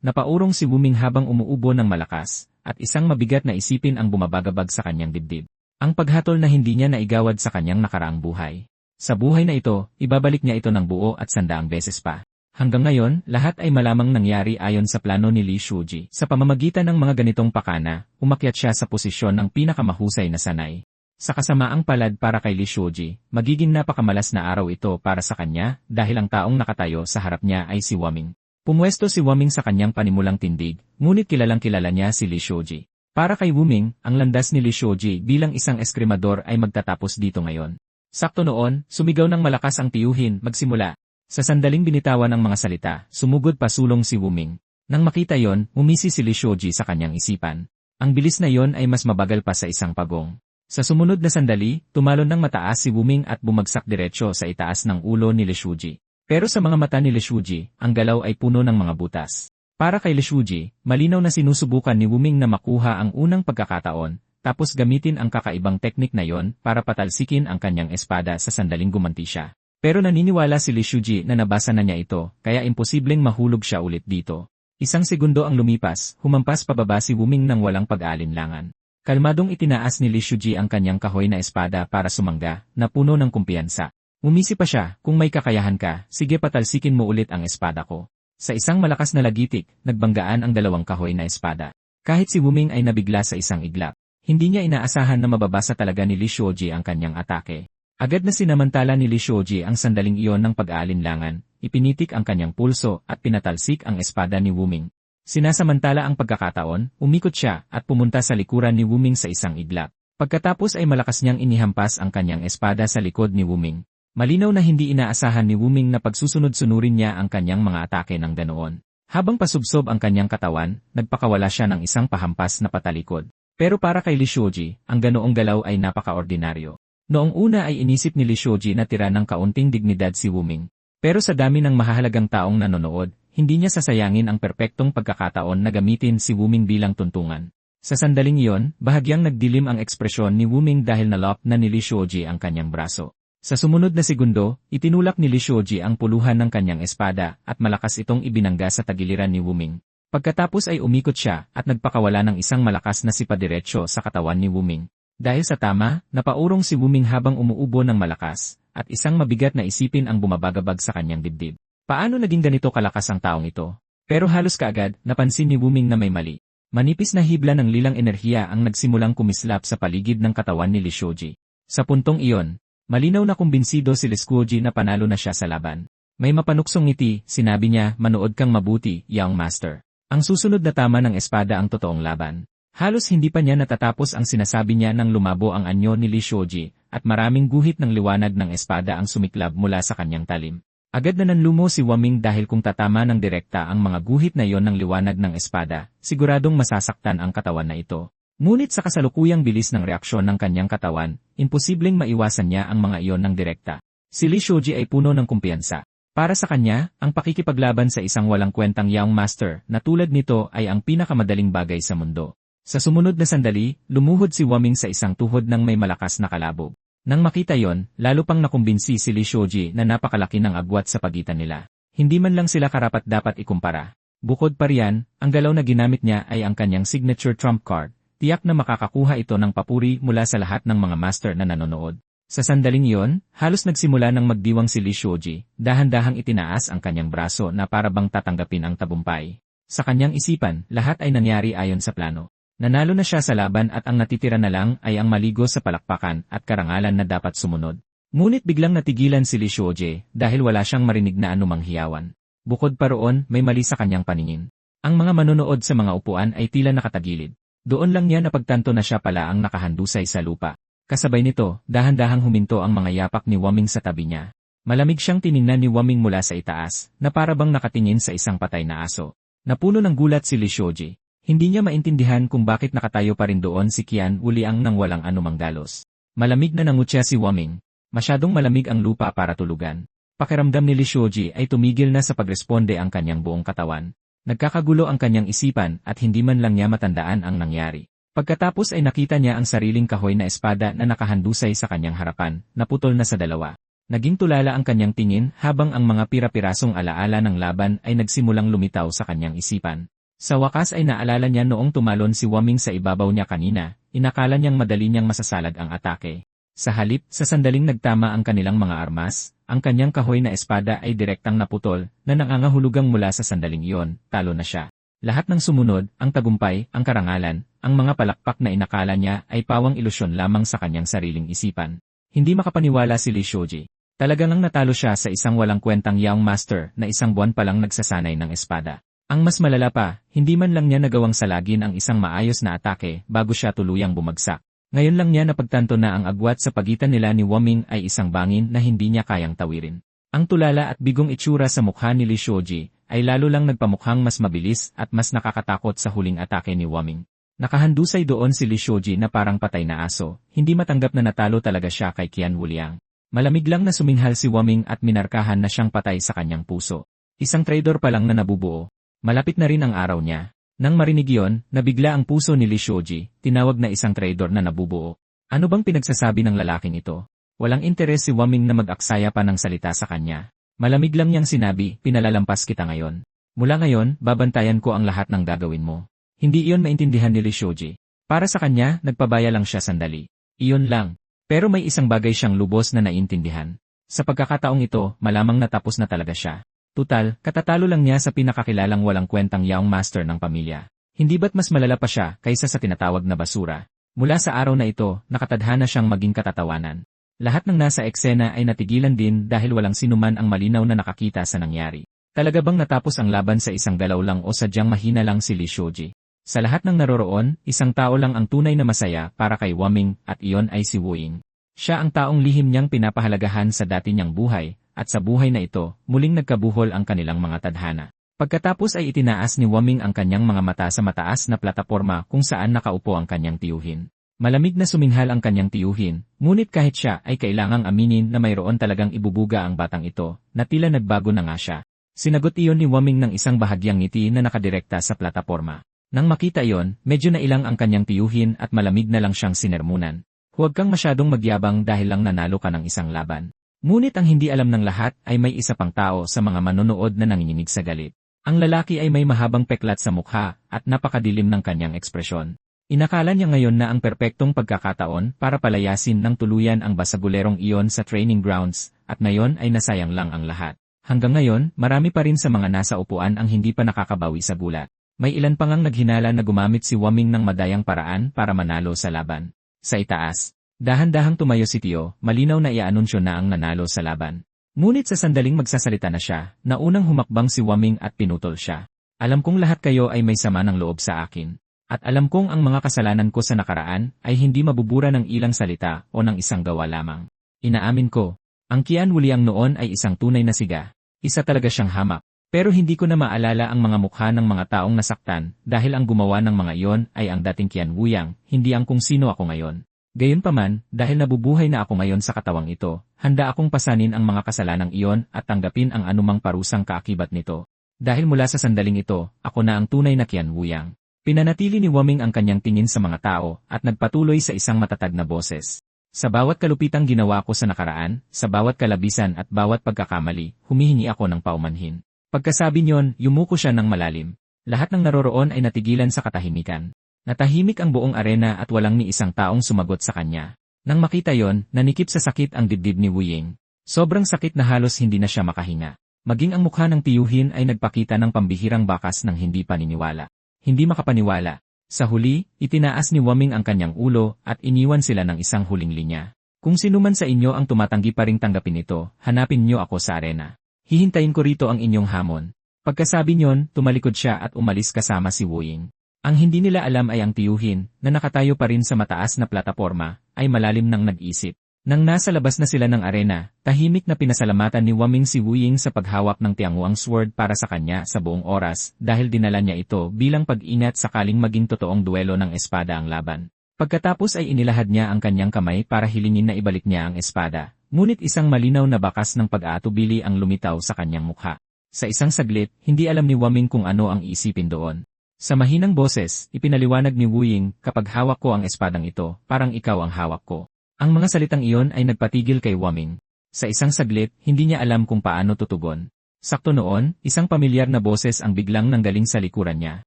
napaurong si Wuming habang umuubo ng malakas, at isang mabigat na isipin ang bumabagabag sa kanyang dibdib. Ang paghatol na hindi niya naigawad sa kanyang nakaraang buhay. Sa buhay na ito, ibabalik niya ito ng buo at 100 beses pa. Hanggang ngayon, lahat ay malamang nangyari ayon sa plano ni Li Shoji. Sa pamamagitan ng mga ganitong pakana, umakyat siya sa posisyon ng pinakamahusay na sanay. Sa kasamaang palad para kay Li Shoji, magiging napakamalas na araw ito para sa kanya dahil ang taong nakatayo sa harap niya ay si Wuming. Pumwesto si Wuming sa kanyang panimulang tindig, ngunit kilalang-kilala niya si Li Shoji. Para kay Wuming, ang landas ni Li Shoji bilang isang eskrimador ay magtatapos dito ngayon. Sakto noon, sumigaw ng malakas ang tiyuhin, magsimula. Sa sandaling binitawan ng mga salita, sumugod pa sulong si Wuming. Nang makita yon, umisi si Li Shoji sa kanyang isipan. Ang bilis na yon ay mas mabagal pa sa isang pagong. Sa sumunod na sandali, tumalon ng mataas si Wuming at bumagsak diretsyo sa itaas ng ulo ni Li Shoji. Pero sa mga mata ni Li Shoji, ang galaw ay puno ng mga butas. Para kay Li Shoji, malinaw na sinusubukan ni Wuming na makuha ang unang pagkakataon, tapos gamitin ang kakaibang teknik na yon para patalsikin ang kanyang espada sa sandaling gumanti siya. Pero naniniwala si Li Shoji na nabasa na niya ito, kaya imposibleng mahulog siya ulit dito. Isang segundo ang lumipas, humampas pababa si Wuming ng walang pag-aalinlangan. Kalmadong itinaas ni Li Shoji ang kanyang kahoy na espada para sumangga, na puno ng kumpiyansa. Umisi pa siya, kung may kakayahan ka, sige patalsikin mo ulit ang espada ko. Sa isang malakas na lagitik, nagbanggaan ang dalawang kahoy na espada. Kahit si Wuming ay nabigla sa isang iglap, hindi niya inaasahan na mababasa talaga ni Li Shoji ang kanyang atake. Agad na sinamantala ni Li Shoji ang sandaling iyon ng pag-aalinlangan, ipinitik ang kanyang pulso at pinatalsik ang espada ni Wuming. Sinasamantala ang pagkakataon, umikot siya at pumunta sa likuran ni Wuming sa isang iglap. Pagkatapos ay malakas niyang inihampas ang kanyang espada sa likod ni Wuming. Malinaw na hindi inaasahan ni Wuming na pagsusunod-sunurin niya ang kanyang mga atake ng ganoon. Habang pasubsob ang kanyang katawan, nagpakawala siya ng isang pahampas na patalikod. Pero para kay Li Shoji, ang ganoong galaw ay napaka-ordinaryo. Noong una ay inisip ni Li Shoji na tira ng kaunting dignidad si Wuming. Pero sa dami ng mahahalagang taong nanonood, hindi niya sasayangin ang perpektong pagkakataon na gamitin si Wuming bilang tuntungan. Sa sandaling iyon, bahagyang nagdilim ang ekspresyon ni Wuming dahil nalop na ni Li Shoji ang kanyang braso. Sa sumunod na segundo, itinulak ni Li Shoji ang puluhan ng kanyang espada at malakas itong ibinangga sa tagiliran ni Wuming. Pagkatapos ay umikot siya at nagpakawala ng isang malakas na sipadiretsyo sa katawan ni Wuming. Dahil sa tama, napaurong si Wuming habang umuubo ng malakas, at isang mabigat na isipin ang bumabagabag sa kanyang dibdib. Paano naging ganito kalakas ang taong ito? Pero halos kaagad, napansin ni Wuming na may mali. Manipis na hibla ng lilang enerhiya ang nagsimulang kumislap sa paligid ng katawan ni Li Shoji. Sa puntong iyon, malinaw na kumbinsido si Li Shoji na panalo na siya sa laban. May mapanuksong ngiti, sinabi niya, manood kang mabuti, young master. Ang susunod na tama ng espada ang totoong laban. Halos hindi pa niya natatapos ang sinasabi niya nang lumabo ang anyo ni Li Shoji, at maraming guhit ng liwanag ng espada ang sumiklab mula sa kanyang talim. Agad na nanlumo si Wuming dahil kung tatama ng direkta ang mga guhit na iyon ng liwanag ng espada, siguradong masasaktan ang katawan na ito. Ngunit sa kasalukuyang bilis ng reaksyon ng kanyang katawan, imposibleng maiwasan niya ang mga iyon ng direkta. Si Li Shoji ay puno ng kumpiyansa. Para sa kanya, ang pakikipaglaban sa isang walang kwentang young master na tulad nito ay ang pinakamadaling bagay sa mundo. Sa sumunod na sandali, lumuhod si Wuming sa isang tuhod ng may malakas na kalabog. Nang makita yon, lalo pang nakumbinsi si Li Shoji na napakalaki ng agwat sa pagitan nila. Hindi man lang sila karapat-dapat ikumpara. Bukod pa riyan, ang galaw na ginamit niya ay ang kanyang signature trump card. Tiyak na makakakuha ito ng papuri mula sa lahat ng mga master na nanonood. Sa sandaling iyon, halos nagsimula ng magdiwang si Li Shoji, dahan-dahang itinaas ang kanyang braso na para bang tatanggapin ang tabumpay. Sa kanyang isipan, lahat ay nangyari ayon sa plano. Nanalo na siya sa laban at ang natitira na lang ay ang maligo sa palakpakan at karangalan na dapat sumunod. Ngunit biglang natigilan si Li Xiaojie dahil wala siyang marinig na anumang hiyawan. Bukod pa roon, may mali sa kanyang paningin. Ang mga manonood sa mga upuan ay tila nakatagilid. Doon lang niya napagtanto na siya pala ang nakahandusay sa lupa. Kasabay nito, dahan-dahang huminto ang mga yapak ni Waming sa tabi niya. Malamig siyang tiningnan ni Waming mula sa itaas, na parabang nakatingin sa isang patay na aso. Napuno ng gulat si Li Xiaojie. Hindi niya maintindihan kung bakit nakatayo pa rin doon si Qian Wuliang nang walang anumang dalos. Malamig na nangutya si Waming. Masyadong malamig ang lupa para tulugan. Pakiramdam ni Li Xiaojie ay tumigil na sa pagresponde ang kanyang buong katawan. Nagkakagulo ang kanyang isipan at hindi man lang niya matandaan ang nangyari. Pagkatapos ay nakita niya ang sariling kahoy na espada na nakahandusay sa kanyang harapan, naputol na sa dalawa. Naging tulala ang kanyang tingin habang ang mga pira-pirasong alaala ng laban ay nagsimulang lumitaw sa kanyang isipan. Sa wakas ay naalala niya noong tumalon si Waming sa ibabaw niya kanina, inakala niyang madali niyang masasalag ang atake. Sa halip, sa sandaling nagtama ang kanilang mga armas, ang kanyang kahoy na espada ay direktang naputol na nangangahulugang mula sa sandaling iyon, talo na siya. Lahat ng sumunod, ang tagumpay, ang karangalan, ang mga palakpak na inakala niya ay pawang ilusyon lamang sa kanyang sariling isipan. Hindi makapaniwala si Li Xiaojie. Talagang natalo siya sa isang walang kwentang Young Master na isang buwan palang nagsasanay ng espada. Ang mas malala pa, hindi man lang niya nagawang salagin ang isang maayos na atake bago siya tuluyang bumagsak. Ngayon lang niya napagtanto na ang agwat sa pagitan nila ni Waming ay isang bangin na hindi niya kayang tawirin. Ang tulala at bigong itsura sa mukha ni Li Xiaojie ay lalo lang nagpamukhang mas mabilis at mas nakakatakot sa huling atake ni Waming. Nakahandusay doon si Li Xiaojie na parang patay na aso, hindi matanggap na natalo talaga siya kay Qian Wuliang. Malamig lang na suminghal si Waming at minarkahan na siyang patay sa kanyang puso. Isang traidor pa lang na nabubuo. Malapit na rin ang araw niya. Nang marinig yon, nabigla ang puso ni Li Xiaojie, tinawag na isang traidor na nabubuo. Ano bang pinagsasabi ng lalaking ito? Walang interes si Waming na mag-aksaya pa ng salita sa kanya. Malamig lang niyang sinabi, pinalalampas kita ngayon. Mula ngayon, babantayan ko ang lahat ng gagawin mo. Hindi iyon maintindihan ni Li Xiaojie. Para sa kanya, nagpabaya lang siya sandali. Iyon lang. Pero may isang bagay siyang lubos na naintindihan. Sa pagkakataong ito, malamang natapos na talaga siya. Tutal, katatalo lang niya sa pinakakilalang walang kwentang Young Master ng pamilya. Hindi ba't mas malala pa siya kaysa sa tinatawag na basura? Mula sa araw na ito, nakatadhana siyang maging katatawanan. Lahat ng nasa eksena ay natigilan din dahil walang sinuman ang malinaw na nakakita sa nangyari. Talaga bang natapos ang laban sa isang galaw lang o sadyang mahina lang si Li Xiaojie? Sa lahat ng naroroon, isang tao lang ang tunay na masaya para kay Waming at iyon ay si Wu Ying. Siya ang taong lihim niyang pinapahalagahan sa dati niyang buhay. At sa buhay na ito, muling nagkabuhol ang kanilang mga tadhana. Pagkatapos ay itinaas ni Waming ang kanyang mga mata sa mataas na plataporma kung saan nakaupo ang kanyang tiyuhin. Malamig na suminghal ang kanyang tiyuhin, ngunit kahit siya ay kailangang aminin na mayroon talagang ibubuga ang batang ito, na tila nagbago na nga siya. Sinagot iyon ni Waming ng isang bahagyang ngiti na nakadirekta sa plataporma. Nang makita iyon, medyo nailang ang kanyang tiyuhin at malamig na lang siyang sinermunan. Huwag kang masyadong magyabang dahil lang nanalo ka ng isang laban. Ngunit ang hindi alam ng lahat ay may isa pang tao sa mga manonood na nanginginig sa galit. Ang lalaki ay may mahabang peklat sa mukha at napakadilim ng kanyang ekspresyon. Inakala niya ngayon na ang perpektong pagkakataon para palayasin ng tuluyan ang basagulerong iyon sa training grounds at ngayon ay nasayang lang ang lahat. Hanggang ngayon, marami pa rin sa mga nasa upuan ang hindi pa nakakabawi sa gulat. May ilan pang ang naghinala na gumamit si Waming ng madayang paraan para manalo sa laban. Sa itaas, dahan-dahang tumayo si Tio, malinaw na iaanunsyo na ang nanalo sa laban. Ngunit sa sandaling magsasalita na siya, naunang humakbang si Waming at pinutol siya. Alam kong lahat kayo ay may sama ng loob sa akin. At alam kong ang mga kasalanan ko sa nakaraan ay hindi mabubura ng ilang salita o ng isang gawa lamang. Inaamin ko, ang Qian Wuliang noon ay isang tunay na siga. Isa talaga siyang hamak. Pero hindi ko na maalala ang mga mukha ng mga taong nasaktan dahil ang gumawa ng mga iyon ay ang dating Qian Wuliang, hindi ang kung sino ako ngayon. Gayunpaman, dahil nabubuhay na ako ngayon sa katawang ito, handa akong pasanin ang mga kasalanang iyon at tanggapin ang anumang parusang kaakibat nito. Dahil mula sa sandaling ito, ako na ang tunay na Qian Wuliang. Pinanatili ni Waming ang kanyang tingin sa mga tao at nagpatuloy sa isang matatag na boses. Sa bawat kalupitang ginawa ko sa nakaraan, sa bawat kalabisan at bawat pagkakamali, humihingi ako ng paumanhin. Pagkasabi niyon, yumuko siya ng malalim. Lahat ng naroroon ay natigilan sa katahimikan. Natahimik ang buong arena at walang ni isang taong sumagot sa kanya. Nang makita yon, nanikip sa sakit ang dibdib ni Wu Ying. Sobrang sakit na halos hindi na siya makahinga. Maging ang mukha ng tiyuhin ay nagpakita ng pambihirang bakas ng hindi paniniwala. Hindi makapaniwala. Sa huli, itinaas ni Waming ang kanyang ulo at iniwan sila ng isang huling linya. Kung sino man sa inyo ang tumatanggi pa ring tanggapin ito, hanapin niyo ako sa arena. Hihintayin ko rito ang inyong hamon. Pagkasabi niyon, tumalikod siya at umalis kasama si Wu Ying. Ang hindi nila alam ay ang tiyuhin, na nakatayo pa rin sa mataas na plataporma, ay malalim nang nag-isip. Nang nasa labas na sila ng arena, tahimik na pinasalamatan ni Waming si Wu Ying sa paghawak ng Tianguang sword para sa kanya sa buong oras dahil dinala niya ito bilang pag-ingat sakaling maging totoong duelo ng espada ang laban. Pagkatapos ay inilahad niya ang kanyang kamay para hilingin na ibalik niya ang espada, ngunit isang malinaw na bakas ng pag-aatubili ang lumitaw sa kanyang mukha. Sa isang saglit, hindi alam ni Waming kung ano ang isipin doon. Sa mahinang boses, ipinaliwanag ni Wu Ying, kapag hawak ko ang espadang ito, parang ikaw ang hawak ko. Ang mga salitang iyon ay nagpatigil kay Waming. Sa isang saglit, hindi niya alam kung paano tutugon. Sakto noon, isang pamilyar na boses ang biglang nanggaling sa likuran niya.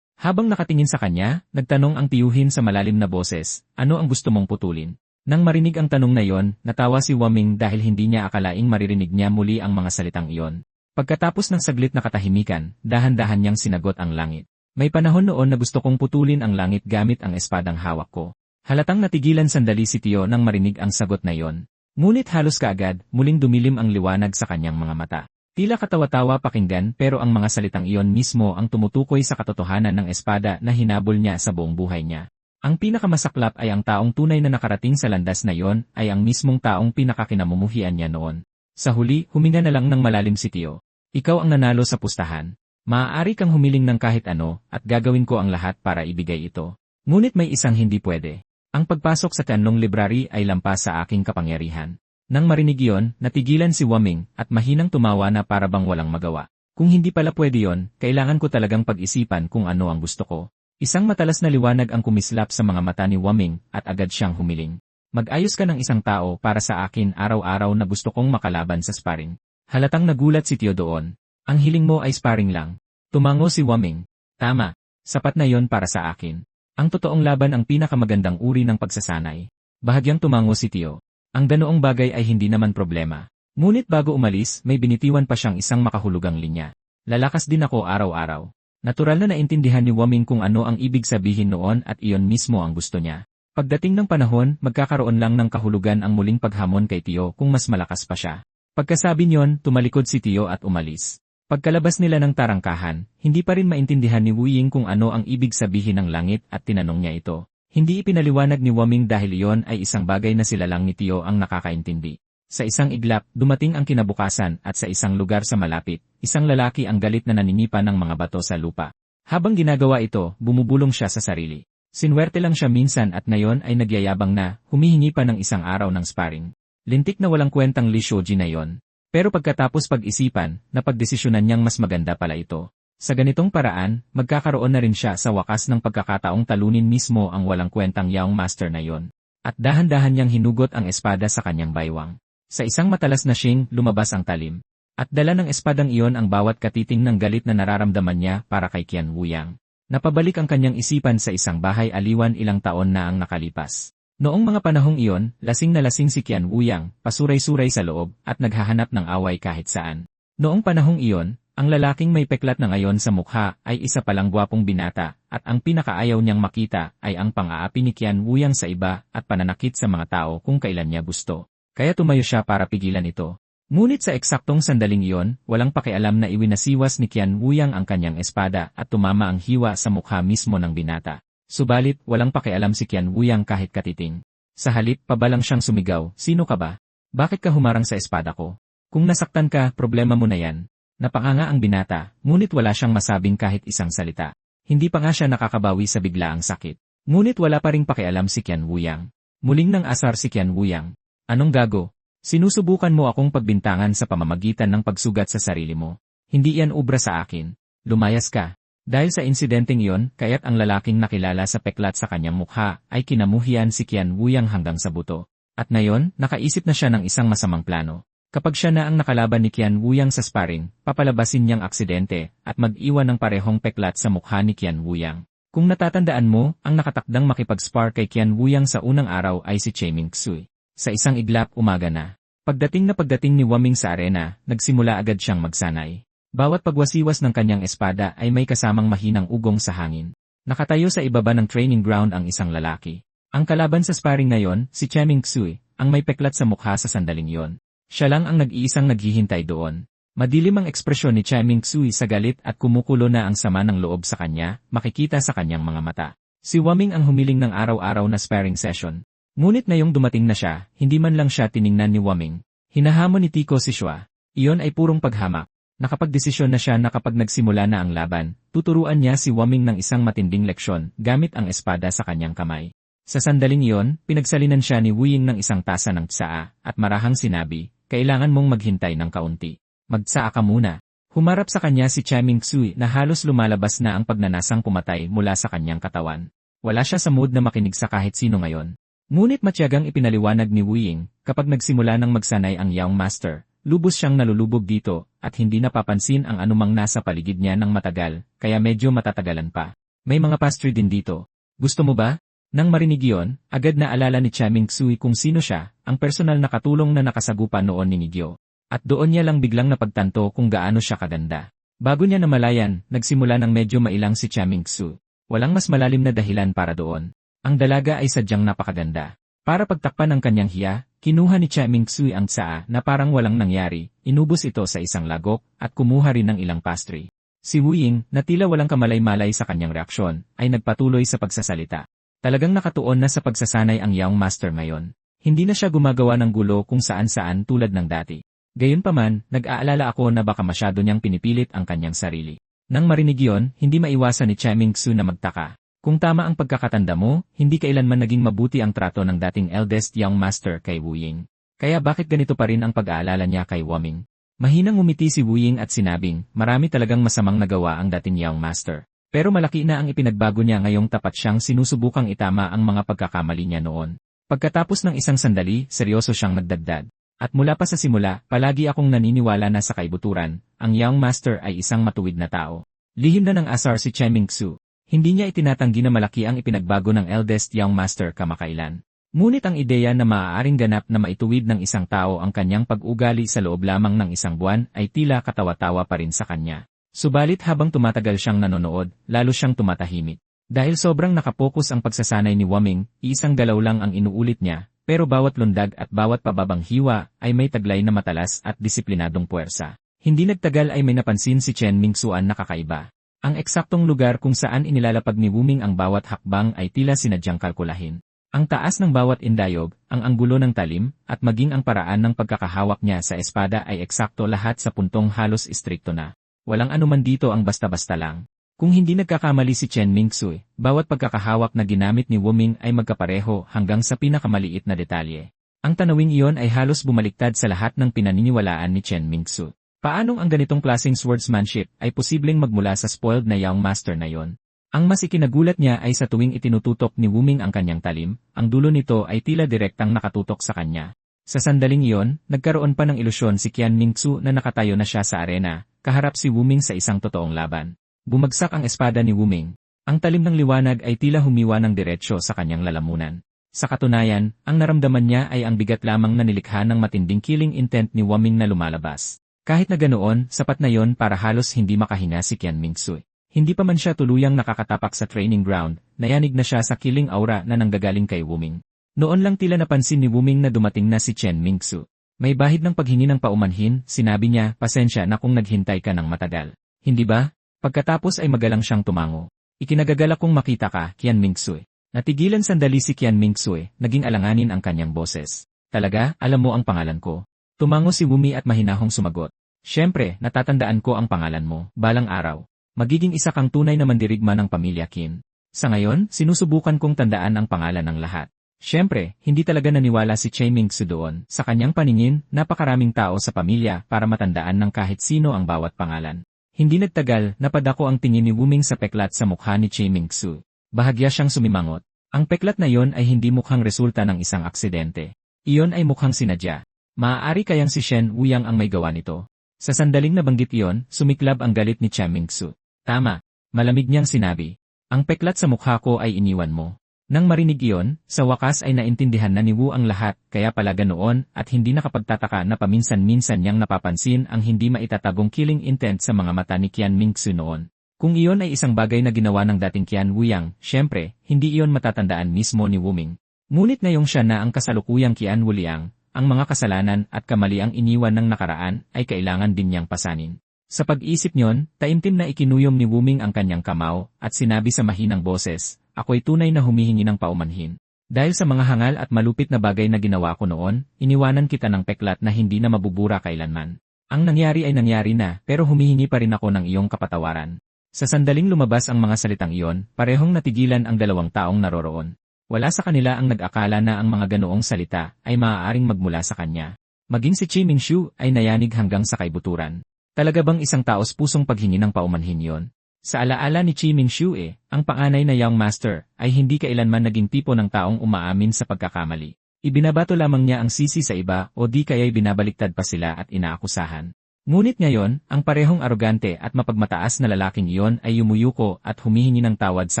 Habang nakatingin sa kanya, nagtanong ang tiyuhin sa malalim na boses, ano ang gusto mong putulin? Nang marinig ang tanong na iyon, natawa si Waming dahil hindi niya akalaing maririnig niya muli ang mga salitang iyon. Pagkatapos ng saglit na katahimikan, dahan-dahan niyang sinagot ang langit. May panahon noon na gusto kong putulin ang langit gamit ang espadang hawak ko. Halatang natigilan sandali si Tio nang marinig ang sagot na iyon. Ngunit halos kaagad, muling dumilim ang liwanag sa kanyang mga mata. Tila katawa-tawa pakinggan pero ang mga salitang iyon mismo ang tumutukoy sa katotohanan ng espada na hinabol niya sa buong buhay niya. Ang pinakamasaklap ay ang taong tunay na nakarating sa landas na iyon ay ang mismong taong pinakakinamumuhian niya noon. Sa huli, huminga na lang ng malalim si Tio. Ikaw ang nanalo sa pustahan. Maaari kang humiling ng kahit ano at gagawin ko ang lahat para ibigay ito. Ngunit may isang hindi pwede. Ang pagpasok sa Tianlong Library ay lampas sa aking kapangyarihan. Nang marinig iyon, natigilan si Waming at mahinang tumawa na para bang walang magawa. Kung hindi pala pwede yon, kailangan ko talagang pag-isipan kung ano ang gusto ko. Isang matalas na liwanag ang kumislap sa mga mata ni Waming at agad siyang humiling. Mag-ayos ka ng isang tao para sa akin araw-araw na gusto kong makalaban sa sparring. Halatang nagulat si Tio doon. Ang hiling mo ay sparring lang. Tumango si Waming. Tama. Sapat na yon para sa akin. Ang totoong laban ang pinakamagandang uri ng pagsasanay. Bahagyang tumango si Tio. Ang ganoong bagay ay hindi naman problema. Ngunit bago umalis, may binitiwan pa siyang isang makahulugang linya. Lalakas din ako araw-araw. Natural na naintindihan ni Waming kung ano ang ibig sabihin noon at iyon mismo ang gusto niya. Pagdating ng panahon, magkakaroon lang ng kahulugan ang muling paghamon kay Tio kung mas malakas pa siya. Pagkasabi niyon, tumalikod si Tio at umalis. Pagkalabas nila ng tarangkahan, hindi pa rin maintindihan ni Wu Ying kung ano ang ibig sabihin ng langit at tinanong niya ito. Hindi ipinaliwanag ni Waming dahil iyon ay isang bagay na sila lang ni Tio ang nakakaintindi. Sa isang iglap, dumating ang kinabukasan at sa isang lugar sa malapit, isang lalaki ang galit na naninipa ng mga bato sa lupa. Habang ginagawa ito, bumubulong siya sa sarili. Sinwerte lang siya minsan at ngayon ay nagyayabang na, humihingi pa ng isang araw ng sparring. Lintik na walang kwentang Li Shoji na yon. Pero pagkatapos pag-isipan, napagdesisyonan niyang mas maganda pala ito. Sa ganitong paraan, magkakaroon na rin siya sa wakas ng pagkakataong talunin mismo ang walang kwentang Yaong Master na yon. At dahan-dahan niyang hinugot ang espada sa kanyang baywang. Sa isang matalas na shing, lumabas ang talim. At dala ng espadang iyon ang bawat katiting ng galit na nararamdaman niya para kay Qian Wuyang. Napabalik ang kanyang isipan sa isang bahay aliwan ilang taon na ang nakalipas. Noong mga panahong iyon, lasing na lasing si Qian Wuyang, pasuray-suray sa loob, at naghahanap ng away kahit saan. Noong panahong iyon, ang lalaking may peklat na ngayon sa mukha ay isa palang gwapong binata, at ang pinakaayaw niyang makita ay ang pang-aapi ni Qian Wuyang sa iba at pananakit sa mga tao kung kailan niya gusto. Kaya tumayo siya para pigilan ito. Ngunit sa eksaktong sandaling iyon, walang pakialam na iwinasiwas ni Qian Wuyang ang kanyang espada at tumama ang hiwa sa mukha mismo ng binata. Subalit, walang pakialam si Qian Wuyang kahit katiting. Sa halip, pabalang siyang sumigaw, sino ka ba? Bakit ka humarang sa espada ko? Kung nasaktan ka, problema mo na yan. Napanganga ang binata, ngunit wala siyang masabing kahit isang salita. Hindi pa nga siya nakakabawi sa biglaang sakit. Ngunit wala pa ring pakialam si Qian Wuyang. Muling nang asar si Qian Wuyang. Anong gago? Sinusubukan mo akong pagbintangan sa pamamagitan ng pagsugat sa sarili mo. Hindi yan ubra sa akin. Lumayas ka. Dahil sa insidenteng iyon, kaya't ang lalaking nakilala sa peklat sa kanyang mukha ay kinamuhian si Qian Wuyang hanggang sa buto. At ngayon, nakaisip na siya ng isang masamang plano. Kapag siya na ang nakalaban ni Qian Wuyang sa sparring, papalabasin niyang aksidente at mag-iwan ng parehong peklat sa mukha ni Qian Wuyang. Kung natatandaan mo, ang nakatakdang makipag-spar kay Qian Wuyang sa unang araw ay si Che Ming-Xui. Sa isang iglap, umaga na. Pagdating ni Waming sa arena, nagsimula agad siyang magsanay. Bawat pagwasiwas ng kanyang espada ay may kasamang mahinang ugong sa hangin. Nakatayo sa ibaba ng training ground ang isang lalaki. Ang kalaban sa sparring ngayon, si Cheming Xui, ang may peklat sa mukha sa sandaling yon. Siya lang ang nag-iisang naghihintay doon. Madilim ang ekspresyon ni Cheming Xui sa galit at kumukulo na ang sama ng loob sa kanya, makikita sa kanyang mga mata. Si Waming ang humiling ng araw-araw na sparring session. Ngunit ngayong dumating na siya, hindi man lang siya tiningnan ni Waming. Hinahamon ni Tico si Shua. Iyon ay purong paghamak. Nakapagdesisyon na siya na kapag nagsimula na ang laban, tuturuan niya si Waming ng isang matinding leksyon gamit ang espada sa kanyang kamay. Sa sandaling iyon, pinagsalinan siya ni Wu Ying ng isang tasa ng tsaa, at marahang sinabi, kailangan mong maghintay ng kaunti. Magtsaa ka muna. Humarap sa kanya si Cheming Xui na halos lumalabas na ang pagnanasang pumatay mula sa kanyang katawan. Wala siya sa mood na makinig sa kahit sino ngayon. Ngunit matyagang ipinaliwanag ni Wu Ying, kapag nagsimula ng magsanay ang Young Master, lubos siyang nalulubog dito, at hindi napapansin ang anumang nasa paligid niya ng matagal, kaya medyo matatagalan pa. May mga pastry din dito. Gusto mo ba? Nang marinig iyon, agad na alala ni Cheming Xui kung sino siya, ang personal na katulong na nakasagupa noon ni Nigyo. At doon niya lang biglang napagtanto kung gaano siya kaganda. Bago niya namalayan, nagsimula ng medyo mailang si Cheming Xui. Walang mas malalim na dahilan para doon. Ang dalaga ay sadyang napakaganda. Para pagtakpan ang kanyang hiya, kinuha ni Cheming Xui ang tsaa na parang walang nangyari, inubos ito sa isang lagok, at kumuha rin ng ilang pastry. Si Wu Ying, na tila walang kamalay-malay sa kanyang reaksyon, ay nagpatuloy sa pagsasalita. Talagang nakatuon na sa pagsasanay ang Young Master ngayon. Hindi na siya gumagawa ng gulo kung saan-saan tulad ng dati. Gayunpaman, nag-aalala ako na baka masyado niyang pinipilit ang kanyang sarili. Nang marinig iyon, hindi maiwasan ni Cheming Xui na magtaka. Kung tama ang pagkakatanda mo, hindi kailanman naging mabuti ang trato ng dating eldest Young Master kay Wu Ying. Kaya bakit ganito pa rin ang pag-aalala niya kay Waming? Mahinang ngumiti si Wu Ying at sinabing, marami talagang masamang nagawa ang dating Young Master. Pero malaki na ang ipinagbago niya ngayong tapat siyang sinusubukang itama ang mga pagkakamali niya noon. Pagkatapos ng isang sandali, seryoso siyang nagdagdag. At mula pa sa simula, palagi akong naniniwala na sa kaibuturan, ang Young Master ay isang matuwid na tao. Lihim na ng asar si Cheming Xui. Hindi niya itinatanggi na malaki ang ipinagbago ng eldest Young Master kamakailan. Ngunit ang ideya na maaaring ganap na maituwid ng isang tao ang kanyang pag-ugali sa loob lamang ng isang buwan ay tila katawa-tawa pa rin sa kanya. Subalit habang tumatagal siyang nanonood, lalo siyang tumatahimik. Dahil sobrang nakapokus ang pagsasanay ni Waming, isang galaw lang ang inuulit niya, pero bawat lundag at bawat pababang hiwa ay may taglay na matalas at disiplinadong puwersa. Hindi nagtagal ay may napansin si Chen Mingsuan na kakaiba. Ang eksaktong lugar kung saan inilalapag ni Wuming ang bawat hakbang ay tila sinadyang kalkulahin. Ang taas ng bawat indayog, ang anggulo ng talim, at maging ang paraan ng pagkakahawak niya sa espada ay eksakto lahat sa puntong halos istrikto na. Walang anuman dito ang basta-basta lang. Kung hindi nagkakamali si Chen Mingxui, bawat pagkakahawak na ginamit ni Wuming ay magkapareho hanggang sa pinakamaliit na detalye. Ang tanawing iyon ay halos bumaliktad sa lahat ng pinaniniwalaan ni Chen Mingxui. Paanong ang ganitong klaseng swordsmanship ay posibleng magmula sa spoiled na Young Master na yon? Ang mas ikinagulat niya ay sa tuwing itinututok ni Wuming ang kanyang talim, ang dulo nito ay tila direktang nakatutok sa kanya. Sa sandaling iyon, nagkaroon pa ng ilusyon si Qian Mingxu na nakatayo na siya sa arena, kaharap si Wuming sa isang totoong laban. Bumagsak ang espada ni Wuming. Ang talim ng liwanag ay tila humiwa ng diretsyo sa kanyang lalamunan. Sa katunayan, ang naramdaman niya ay ang bigat lamang na nilikha ng matinding killing intent ni Wuming na lumalabas. Kahit na ganoon, sapat na yon para halos hindi makahinga si Qian Mingxu. Hindi pa man siya tuluyang nakakatapak sa training ground, nayanig na siya sa killing aura na nanggagaling kay Wuming. Noon lang tila napansin ni Wuming na dumating na si Chen Mingxu. May bahid ng paghingi ng paumanhin, sinabi niya, pasensya na kung naghintay ka ng matagal. Hindi ba? Pagkatapos ay magalang siyang tumango. Ikinagagala kong makita ka, Qian Mingxu. Natigilan sandali si Qian Mingxu, naging alanganin ang kanyang boses. Talaga, alam mo ang pangalan ko. Tumango si Wumi at mahinahong sumagot. Siyempre, natatandaan ko ang pangalan mo, balang araw. Magiging isa kang tunay na mandirigma ng pamilya Qin. Sa ngayon, sinusubukan kong tandaan ang pangalan ng lahat. Siyempre, hindi talaga naniwala si Chen Mingxu doon. Sa kanyang paningin, napakaraming tao sa pamilya para matandaan ng kahit sino ang bawat pangalan. Hindi nagtagal, napadako ang tingin ni Wuming sa peklat sa mukha ni Chen Mingxu. Bahagya siyang sumimangot. Ang peklat na yon ay hindi mukhang resulta ng isang aksidente. Iyon ay mukhang sinadya. Maaari kayang si Shen Wuyang ang may gawa nito. Sa sandaling nabanggit iyon, sumiklab ang galit ni Chen Mingxu. Tama. Malamig niyang sinabi. Ang peklat sa mukha ko ay iniwan mo. Nang marinig iyon, sa wakas ay naintindihan na ni Wu ang lahat, kaya pala ganoon, at hindi nakapagtataka na paminsan-minsan niyang napapansin ang hindi maitatagong killing intent sa mga mata ni Qian Mingxu noon. Kung iyon ay isang bagay na ginawa ng dating Qian Wuyang, syempre, hindi iyon matatandaan mismo ni Wuming. Ngunit ngayong siya na ang kasalukuyang Qian Wuliang, ang mga kasalanan at kamaliang iniwan ng nakaraan ay kailangan din niyang pasanin. Sa pag-isip niyon, taimtim na ikinuyom ni Wuming ang kanyang kamao at sinabi sa mahinang boses, "Ako'y tunay na humihingi ng paumanhin. Dahil sa mga hangal at malupit na bagay na ginawa ko noon, iniwanan kita ng peklat na hindi na mabubura kailanman. Ang nangyari ay nangyari na, pero humihingi pa rin ako ng iyong kapatawaran." Sa sandaling lumabas ang mga salitang iyon, parehong natigilan ang dalawang taong naroroon. Wala sa kanila ang nag-akala na ang mga ganoong salita ay maaaring magmula sa kanya. Maging si Chi Mingshu ay nayanig hanggang sa kaibuturan. Talaga bang isang taos pusong paghingi ng paumanhin yon? Sa alaala ni Chi Mingshu ang panganay na Young Master ay hindi kailanman naging tipo ng taong umaamin sa pagkakamali. Ibinabato lamang niya ang sisi sa iba o di kaya'y binabaliktad pa sila at inaakusahan. Ngunit ngayon, ang parehong arogante at mapagmataas na lalaking iyon ay yumuyuko at humihingi ng tawad sa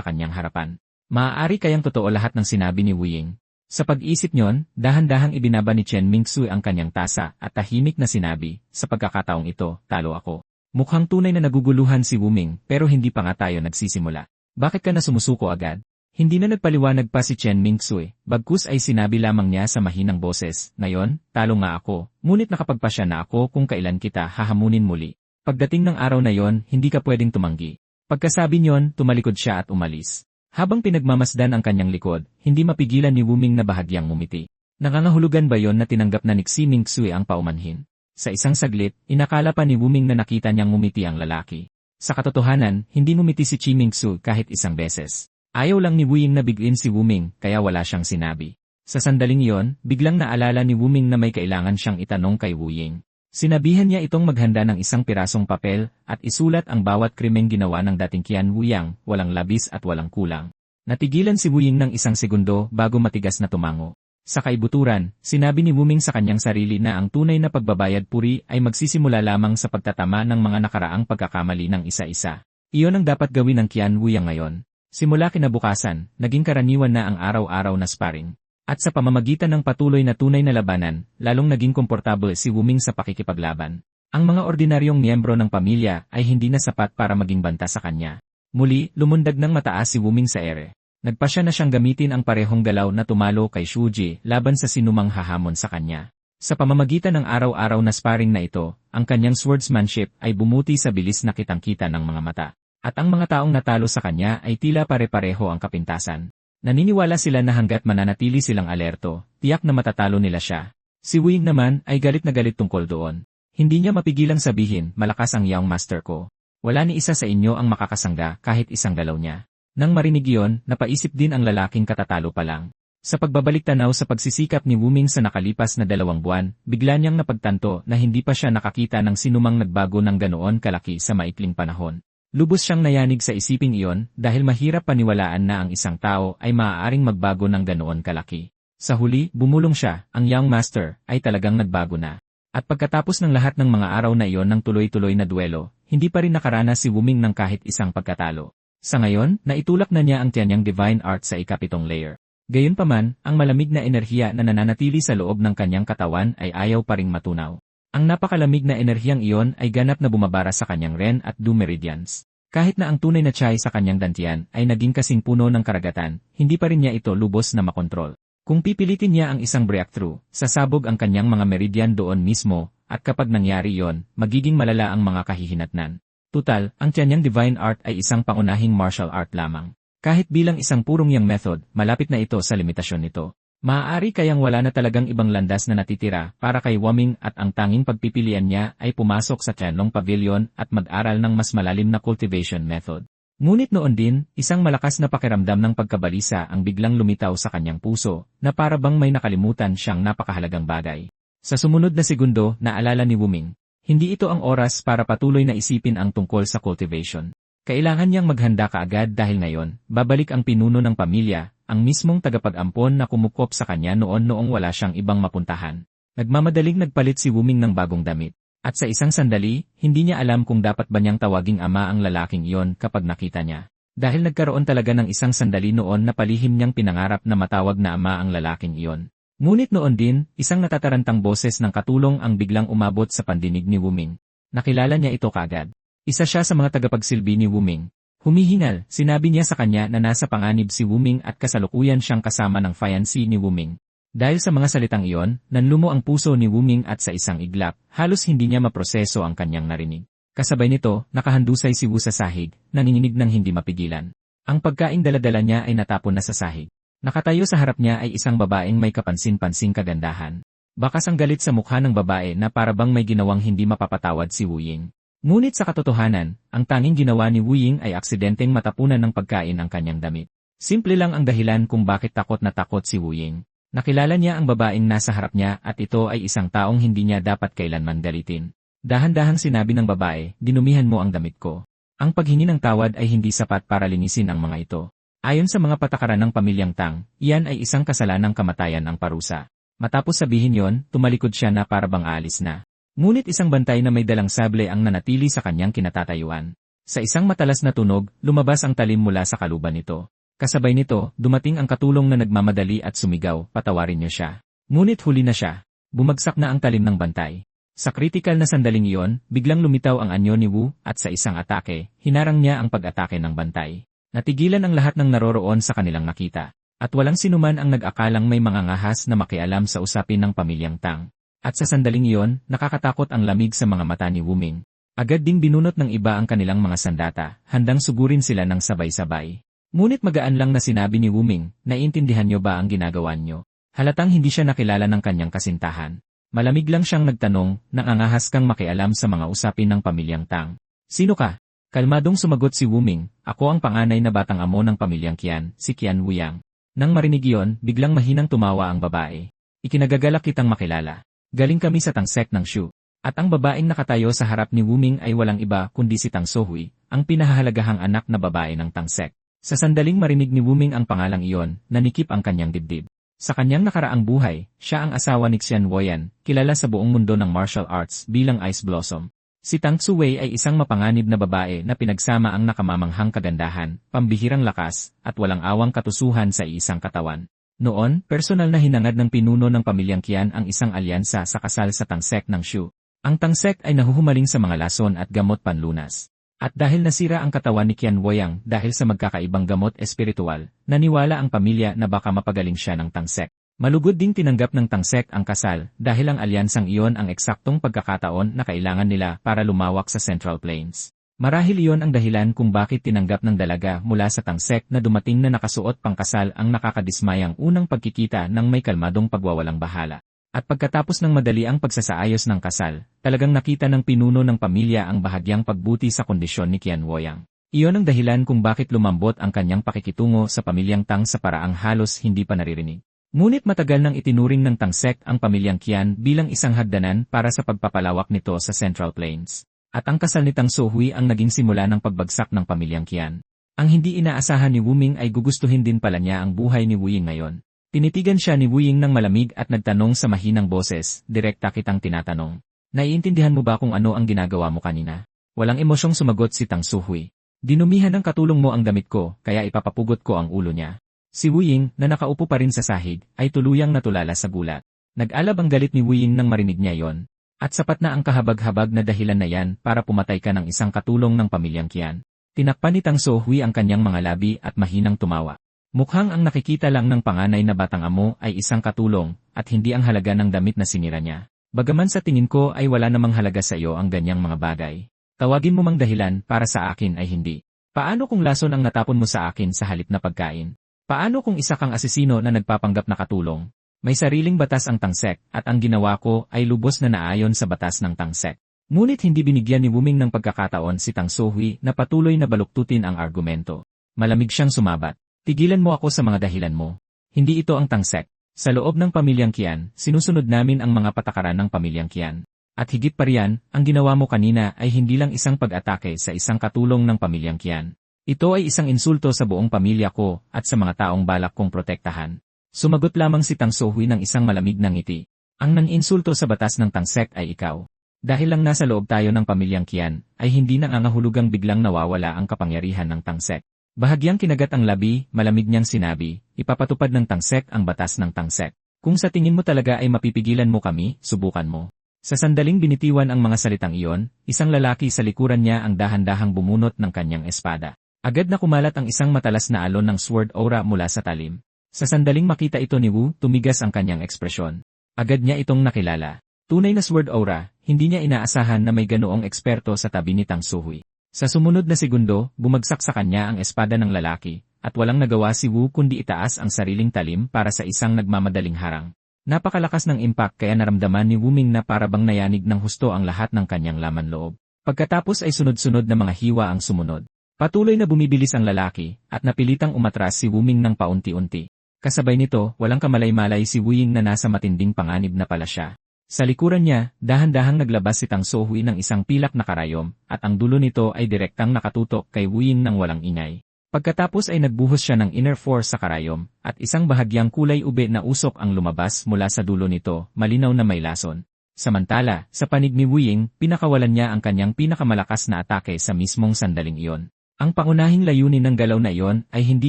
kanyang harapan. Maaari kayang totoo lahat ng sinabi ni Wuying. Sa pag-isip niyon, dahan-dahang ibinaba ni Chen Mingsu ang kanyang tasa at tahimik na sinabi, "Sa pagkakataong ito, talo ako." Mukhang tunay na naguguluhan si Wuming pero hindi pa nga tayo nagsisimula. "Bakit ka na sumusuko agad?" Hindi na nagpaliwanag pa si Chen Mingsu bagkus ay sinabi lamang niya sa mahinang boses, "Ngayon, talo nga ako, ngunit nakapagpasya na ako kung kailan kita hahamunin muli. Pagdating ng araw na yon, hindi ka pwedeng tumanggi." Pagkasabi niyon, tumalikod siya at umalis. Habang pinagmamasdan ang kanyang likod, hindi mapigilan ni Wuming na bahagyang ngumiti. Nangangahulugan ba yon na tinanggap na ni Xi Mingsu ang paumanhin? Sa isang saglit, inakala pa ni Wuming na nakita niyang ngumiti ang lalaki. Sa katotohanan, hindi ngumiti si Chi Mingsu kahit isang beses. Ayaw lang ni Wuying na bigin si Wuming, kaya wala siyang sinabi. Sa sandaling iyon, biglang naalala ni Wuming na may kailangan siyang itanong kay Wuying. Sinabihan niya itong maghanda ng isang pirasong papel at isulat ang bawat krimeng ginawa ng dating Qian Wuyang, walang labis at walang kulang. Natigilan si Wuying ng isang segundo bago matigas na tumango. Sa kaibuturan, sinabi ni Wuming sa kanyang sarili na ang tunay na pagbabayad puri ay magsisimula lamang sa pagtatama ng mga nakaraang pagkakamali ng isa-isa. Iyon ang dapat gawin ng Qian Wuyang ngayon. Simula kinabukasan, naging karaniwan na ang araw-araw na sparring. At sa pamamagitan ng patuloy na tunay na labanan, lalong naging komportable si Wuming sa pakikipaglaban. Ang mga ordinaryong miyembro ng pamilya ay hindi na sapat para maging banta sa kanya. Muli, lumundag ng mataas si Wuming sa ere. Nagpasya na siyang gamitin ang parehong galaw na tumalo kay Shuji laban sa sinumang hahamon sa kanya. Sa pamamagitan ng araw-araw na sparring na ito, ang kanyang swordsmanship ay bumuti sa bilis na kitang-kita ng mga mata. At ang mga taong natalo sa kanya ay tila pare-pareho ang kapintasan. Naniniwala sila na hanggat mananatili silang alerto, tiyak na matatalo nila siya. Si Wuying naman ay galit na galit tungkol doon. Hindi niya mapigilang sabihin, "Malakas ang Young Master ko. Wala ni isa sa inyo ang makakasangga kahit isang galaw niya." Nang marinig iyon, napaisip din ang lalaking katatalo pa lang. Sa pagbabalik tanaw sa pagsisikap ni Wuming sa nakalipas na 2 buwan, bigla niyang napagtanto na hindi pa siya nakakita ng sinumang nagbago ng ganoon kalaki sa maikling panahon. Lubos siyang nayanig sa isiping iyon dahil mahirap paniwalaan na ang isang tao ay maaaring magbago ng ganoon kalaki. Sa huli, bumulong siya, ang Young Master ay talagang nagbago na. At pagkatapos ng lahat ng mga araw na iyon ng tuloy-tuloy na duelo, hindi pa rin nakaranas si Wuming ng kahit isang pagkatalo. Sa ngayon, naitulak na niya ang tiyanyang Divine Art sa ikapitong layer. Gayunpaman, ang malamig na enerhiya na nananatili sa loob ng kanyang katawan ay ayaw pa ring matunaw. Ang napakalamig na enerhiyang iyon ay ganap na bumabara sa kanyang Ren at Du Meridians. Kahit na ang tunay na Chai sa kanyang dantian ay naging kasing puno ng karagatan, hindi pa rin niya ito lubos na makontrol. Kung pipilitin niya ang isang breakthrough, sasabog ang kanyang mga meridian doon mismo, at kapag nangyari yon, magiging malala ang mga kahihinatnan. Tutal, ang tiyanyang Divine Art ay isang pangunahing martial art lamang. Kahit bilang isang purong yang method, malapit na ito sa limitasyon nito. Maaari kayang wala na talagang ibang landas na natitira para kay Wuming at ang tanging pagpipilian niya ay pumasok sa Tianlong Pavilion at mag-aral ng mas malalim na cultivation method. Ngunit noon din, isang malakas na pakiramdam ng pagkabalisa ang biglang lumitaw sa kanyang puso na para bang may nakalimutan siyang napakahalagang bagay. Sa sumunod na segundo, naalala ni Wuming, hindi ito ang oras para patuloy na isipin ang tungkol sa cultivation. Kailangan niyang maghanda kaagad dahil ngayon, babalik ang pinuno ng pamilya, ang mismong tagapag-ampon na kumukop sa kanya noong wala siyang ibang mapuntahan. Nagmamadaling nagpalit si Wuming ng bagong damit. At sa isang sandali, hindi niya alam kung dapat ba niyang tawaging ama ang lalaking iyon kapag nakita niya. Dahil nagkaroon talaga ng isang sandali noon na palihim niyang pinangarap na matawag na ama ang lalaking iyon. Ngunit noon din, isang natatarantang boses ng katulong ang biglang umabot sa pandinig ni Wuming. Nakilala niya ito kaagad. Isa siya sa mga tagapagsilbi ni Wuming. Humihingal, sinabi niya sa kanya na nasa panganib si Wuming at kasalukuyan siyang kasama ng fiancé ni Wuming. Dahil sa mga salitang iyon, nanlumo ang puso ni Wuming at sa isang iglap, halos hindi niya maproseso ang kanyang narinig. Kasabay nito, nakahandusay si Wu sa sahig, nanginginig ng hindi mapigilan. Ang pagkaing daladala niya ay natapon na sa sahig. Nakatayo sa harap niya ay isang babaeng may kapansin-pansing kagandahan. Bakas ang galit sa mukha ng babae na parabang may ginawang hindi mapapatawad si Wu Ying. Ngunit sa katotohanan, ang tanging ginawa ni Wu Ying ay aksidenteng matapunan ng pagkain ang kanyang damit. Simple lang ang dahilan kung bakit takot na takot si Wu Ying. Nakilala niya ang babaeng nasa harap niya at ito ay isang taong hindi niya dapat kailanman galitin. Dahan-dahang sinabi ng babae, dinumihan mo ang damit ko. Ang paghingi ng tawad ay hindi sapat para linisin ang mga ito. Ayon sa mga patakaran ng pamilyang Tang, iyan ay isang kasalanang kamatayan ang parusa. Matapos sabihin yon, tumalikod siya na parabang aalis na. Ngunit isang bantay na may dalang sable ang nanatili sa kanyang kinatatayuan. Sa isang matalas na tunog, lumabas ang talim mula sa kaluban nito. Kasabay nito, dumating ang katulong na nagmamadali at sumigaw, patawarin niyo siya. Ngunit huli na siya. Bumagsak na ang talim ng bantay. Sa kritikal na sandaling iyon, biglang lumitaw ang anyo ni Wu at sa isang atake, hinarang niya ang pag-atake ng bantay. Natigilan ang lahat ng naroroon sa kanilang nakita. At walang sinuman ang nag-akalang may mga ngahas na makialam sa usapin ng pamilyang Tang. At sa sandaling iyon, nakakatakot ang lamig sa mga mata ni Wuming. Agad ding binunot ng iba ang kanilang mga sandata, handang sugurin sila ng sabay-sabay. Ngunit magaan lang na sinabi ni Wuming, naiintindihan niyo ba ang ginagawa niyo? Halatang hindi siya nakilala ng kanyang kasintahan. Malamig lang siyang nagtanong, nangangahas kang makialam sa mga usapin ng pamilyang Tang. Sino ka? Kalmadong sumagot si Wuming, ako ang panganay na batang amo ng pamilyang Qian, si Qian Wuyang. Nang marinig iyon, biglang mahinang tumawa ang babae. Ikinagagalak kitang makilala. Galing kami sa tangsek ng Shu. At ang babaeng nakatayo sa harap ni Wuming ay walang iba kundi si Tang Sohui, ang pinahahalagahang anak na babae ng tangsek. Sa sandaling marinig ni Wuming ang pangalang iyon, nanikip ang kanyang dibdib. Sa kanyang nakaraang buhay, siya ang asawa ni Xian Woyan, kilala sa buong mundo ng martial arts bilang Ice Blossom. Si Tang Tsuwei ay isang mapanganib na babae na pinagsama ang nakamamanghang kagandahan, pambihirang lakas, at walang awang katusuhan sa iisang katawan. Noon, personal na hinangad ng pinuno ng pamilyang Qian ang isang alyansa sa kasal sa tangsek ng Shu. Ang tangsek ay nahuhumaling sa mga lason at gamot panlunas. At dahil nasira ang katawan ni Qian Woyang dahil sa magkakaibang gamot espiritual, naniwala ang pamilya na baka mapagaling siya ng tangsek. Malugod ding tinanggap ng tangsek ang kasal dahil ang alyansang iyon ang eksaktong pagkakataon na kailangan nila para lumawak sa Central Plains. Marahil iyon ang dahilan kung bakit tinanggap ng dalaga mula sa tangsek na dumating na nakasuot pangkasal ang nakakadismayang unang pagkikita ng may kalmadong pagwawalang bahala. At pagkatapos ng madali ang pagsasaayos ng kasal, talagang nakita ng pinuno ng pamilya ang bahagyang pagbuti sa kondisyon ni Qian Woyang. Iyon ang dahilan kung bakit lumambot ang kanyang pakikitungo sa pamilyang Tang sa paraang halos hindi pa naririnig. Ngunit matagal nang itinuring ng tangsek ang pamilyang Qian bilang isang hagdanan para sa pagpapalawak nito sa Central Plains. At ang kasal ni Tang Sohui ang naging simula ng pagbagsak ng pamilyang Qian. Ang hindi inaasahan ni Wuming ay gugustuhin din pala niya ang buhay ni Wu Ying ngayon. Tinitigan siya ni Wu Ying ng malamig at nagtanong sa mahinang boses, direkta kitang tinatanong. Naiintindihan mo ba kung ano ang ginagawa mo kanina? Walang emosyong sumagot si Tang Sohui. Dinumihan ng katulong mo ang damit ko, kaya ipapapugot ko ang ulo niya. Si Wu Ying, na nakaupo pa rin sa sahig, ay tuluyang natulala sa gulat. Nag-alab ang galit ni Wu Ying nang marinig niya yon. At sapat na ang kahabag-habag na dahilan na yan para pumatay ka ng isang katulong ng pamilyang Qian. Tinakpan ni Tang Sohui ang kanyang mga labi at mahinang tumawa. Mukhang ang nakikita lang ng panganay na batang amo ay isang katulong at hindi ang halaga ng damit na sinira niya. Bagaman sa tingin ko ay wala namang halaga sa iyo ang ganyang mga bagay. Tawagin mo mang dahilan para sa akin ay hindi. Paano kung lason ang natapon mo sa akin sa halip na pagkain? Paano kung isa kang asesino na nagpapanggap na katulong? May sariling batas ang tangsek at ang ginawa ko ay lubos na naayon sa batas ng tangsek. Ngunit hindi binigyan ni Wuming ng pagkakataon si Tang Sohui na patuloy na baluktutin ang argumento. Malamig siyang sumabat. Tigilan mo ako sa mga dahilan mo. Hindi ito ang tangsek. Sa loob ng pamilyang Qian, sinusunod namin ang mga patakaran ng pamilyang Qian. At higit pa riyan, ang ginawa mo kanina ay hindi lang isang pag-atake sa isang katulong ng pamilyang Qian. Ito ay isang insulto sa buong pamilya ko at sa mga taong balak kong protektahan. Sumagot lamang si Tang Sohui ng isang malamig na ngiti. Ang nang-insulto sa batas ng tangsek ay ikaw. Dahil lang nasa loob tayo ng pamilyang Qian, ay hindi nangangahulugang biglang nawawala ang kapangyarihan ng tangsek. Bahagyang kinagat ang labi, malamig niyang sinabi, ipapatupad ng tangsek ang batas ng tangsek. Kung sa tingin mo talaga ay mapipigilan mo kami, subukan mo. Sa sandaling binitiwan ang mga salitang iyon, isang lalaki sa likuran niya ang dahan-dahang bumunot ng kanyang espada. Agad na kumalat ang isang matalas na alon ng sword aura mula sa talim. Sa sandaling makita ito ni Wu, tumigas ang kanyang ekspresyon. Agad niya itong nakilala. Tunay na sword aura, hindi niya inaasahan na may ganoong eksperto sa tabi ni Tang Suhui. Sa sumunod na segundo, bumagsak sa kanya ang espada ng lalaki, at walang nagawa si Wu kundi itaas ang sariling talim para sa isang nagmamadaling harang. Napakalakas ng impact kaya naramdaman ni Wu Ming na parabang nayanig ng husto ang lahat ng kanyang laman loob. Pagkatapos ay sunod-sunod na mga hiwa ang sumunod. Patuloy na bumibilis ang lalaki, at napilitang umatras si Wu Ming ng paunti-unti. Kasabay nito, walang kamalay-malay si Wu Ying na nasa matinding panganib na pala siya. Sa likuran niya, dahan-dahang naglabas si Tang Suhui ng isang pilak na karayom, at ang dulo nito ay direktang nakatutok kay Wu Ying nang walang ingay. Pagkatapos ay nagbuhos siya ng inner force sa karayom, at isang bahagyang kulay ube na usok ang lumabas mula sa dulo nito, malinaw na may lason. Samantala, sa panig ni Wu Ying, pinakawalan niya ang kanyang pinakamalakas na atake sa mismong sandaling iyon. Ang pangunahing layunin ng galaw na iyon ay hindi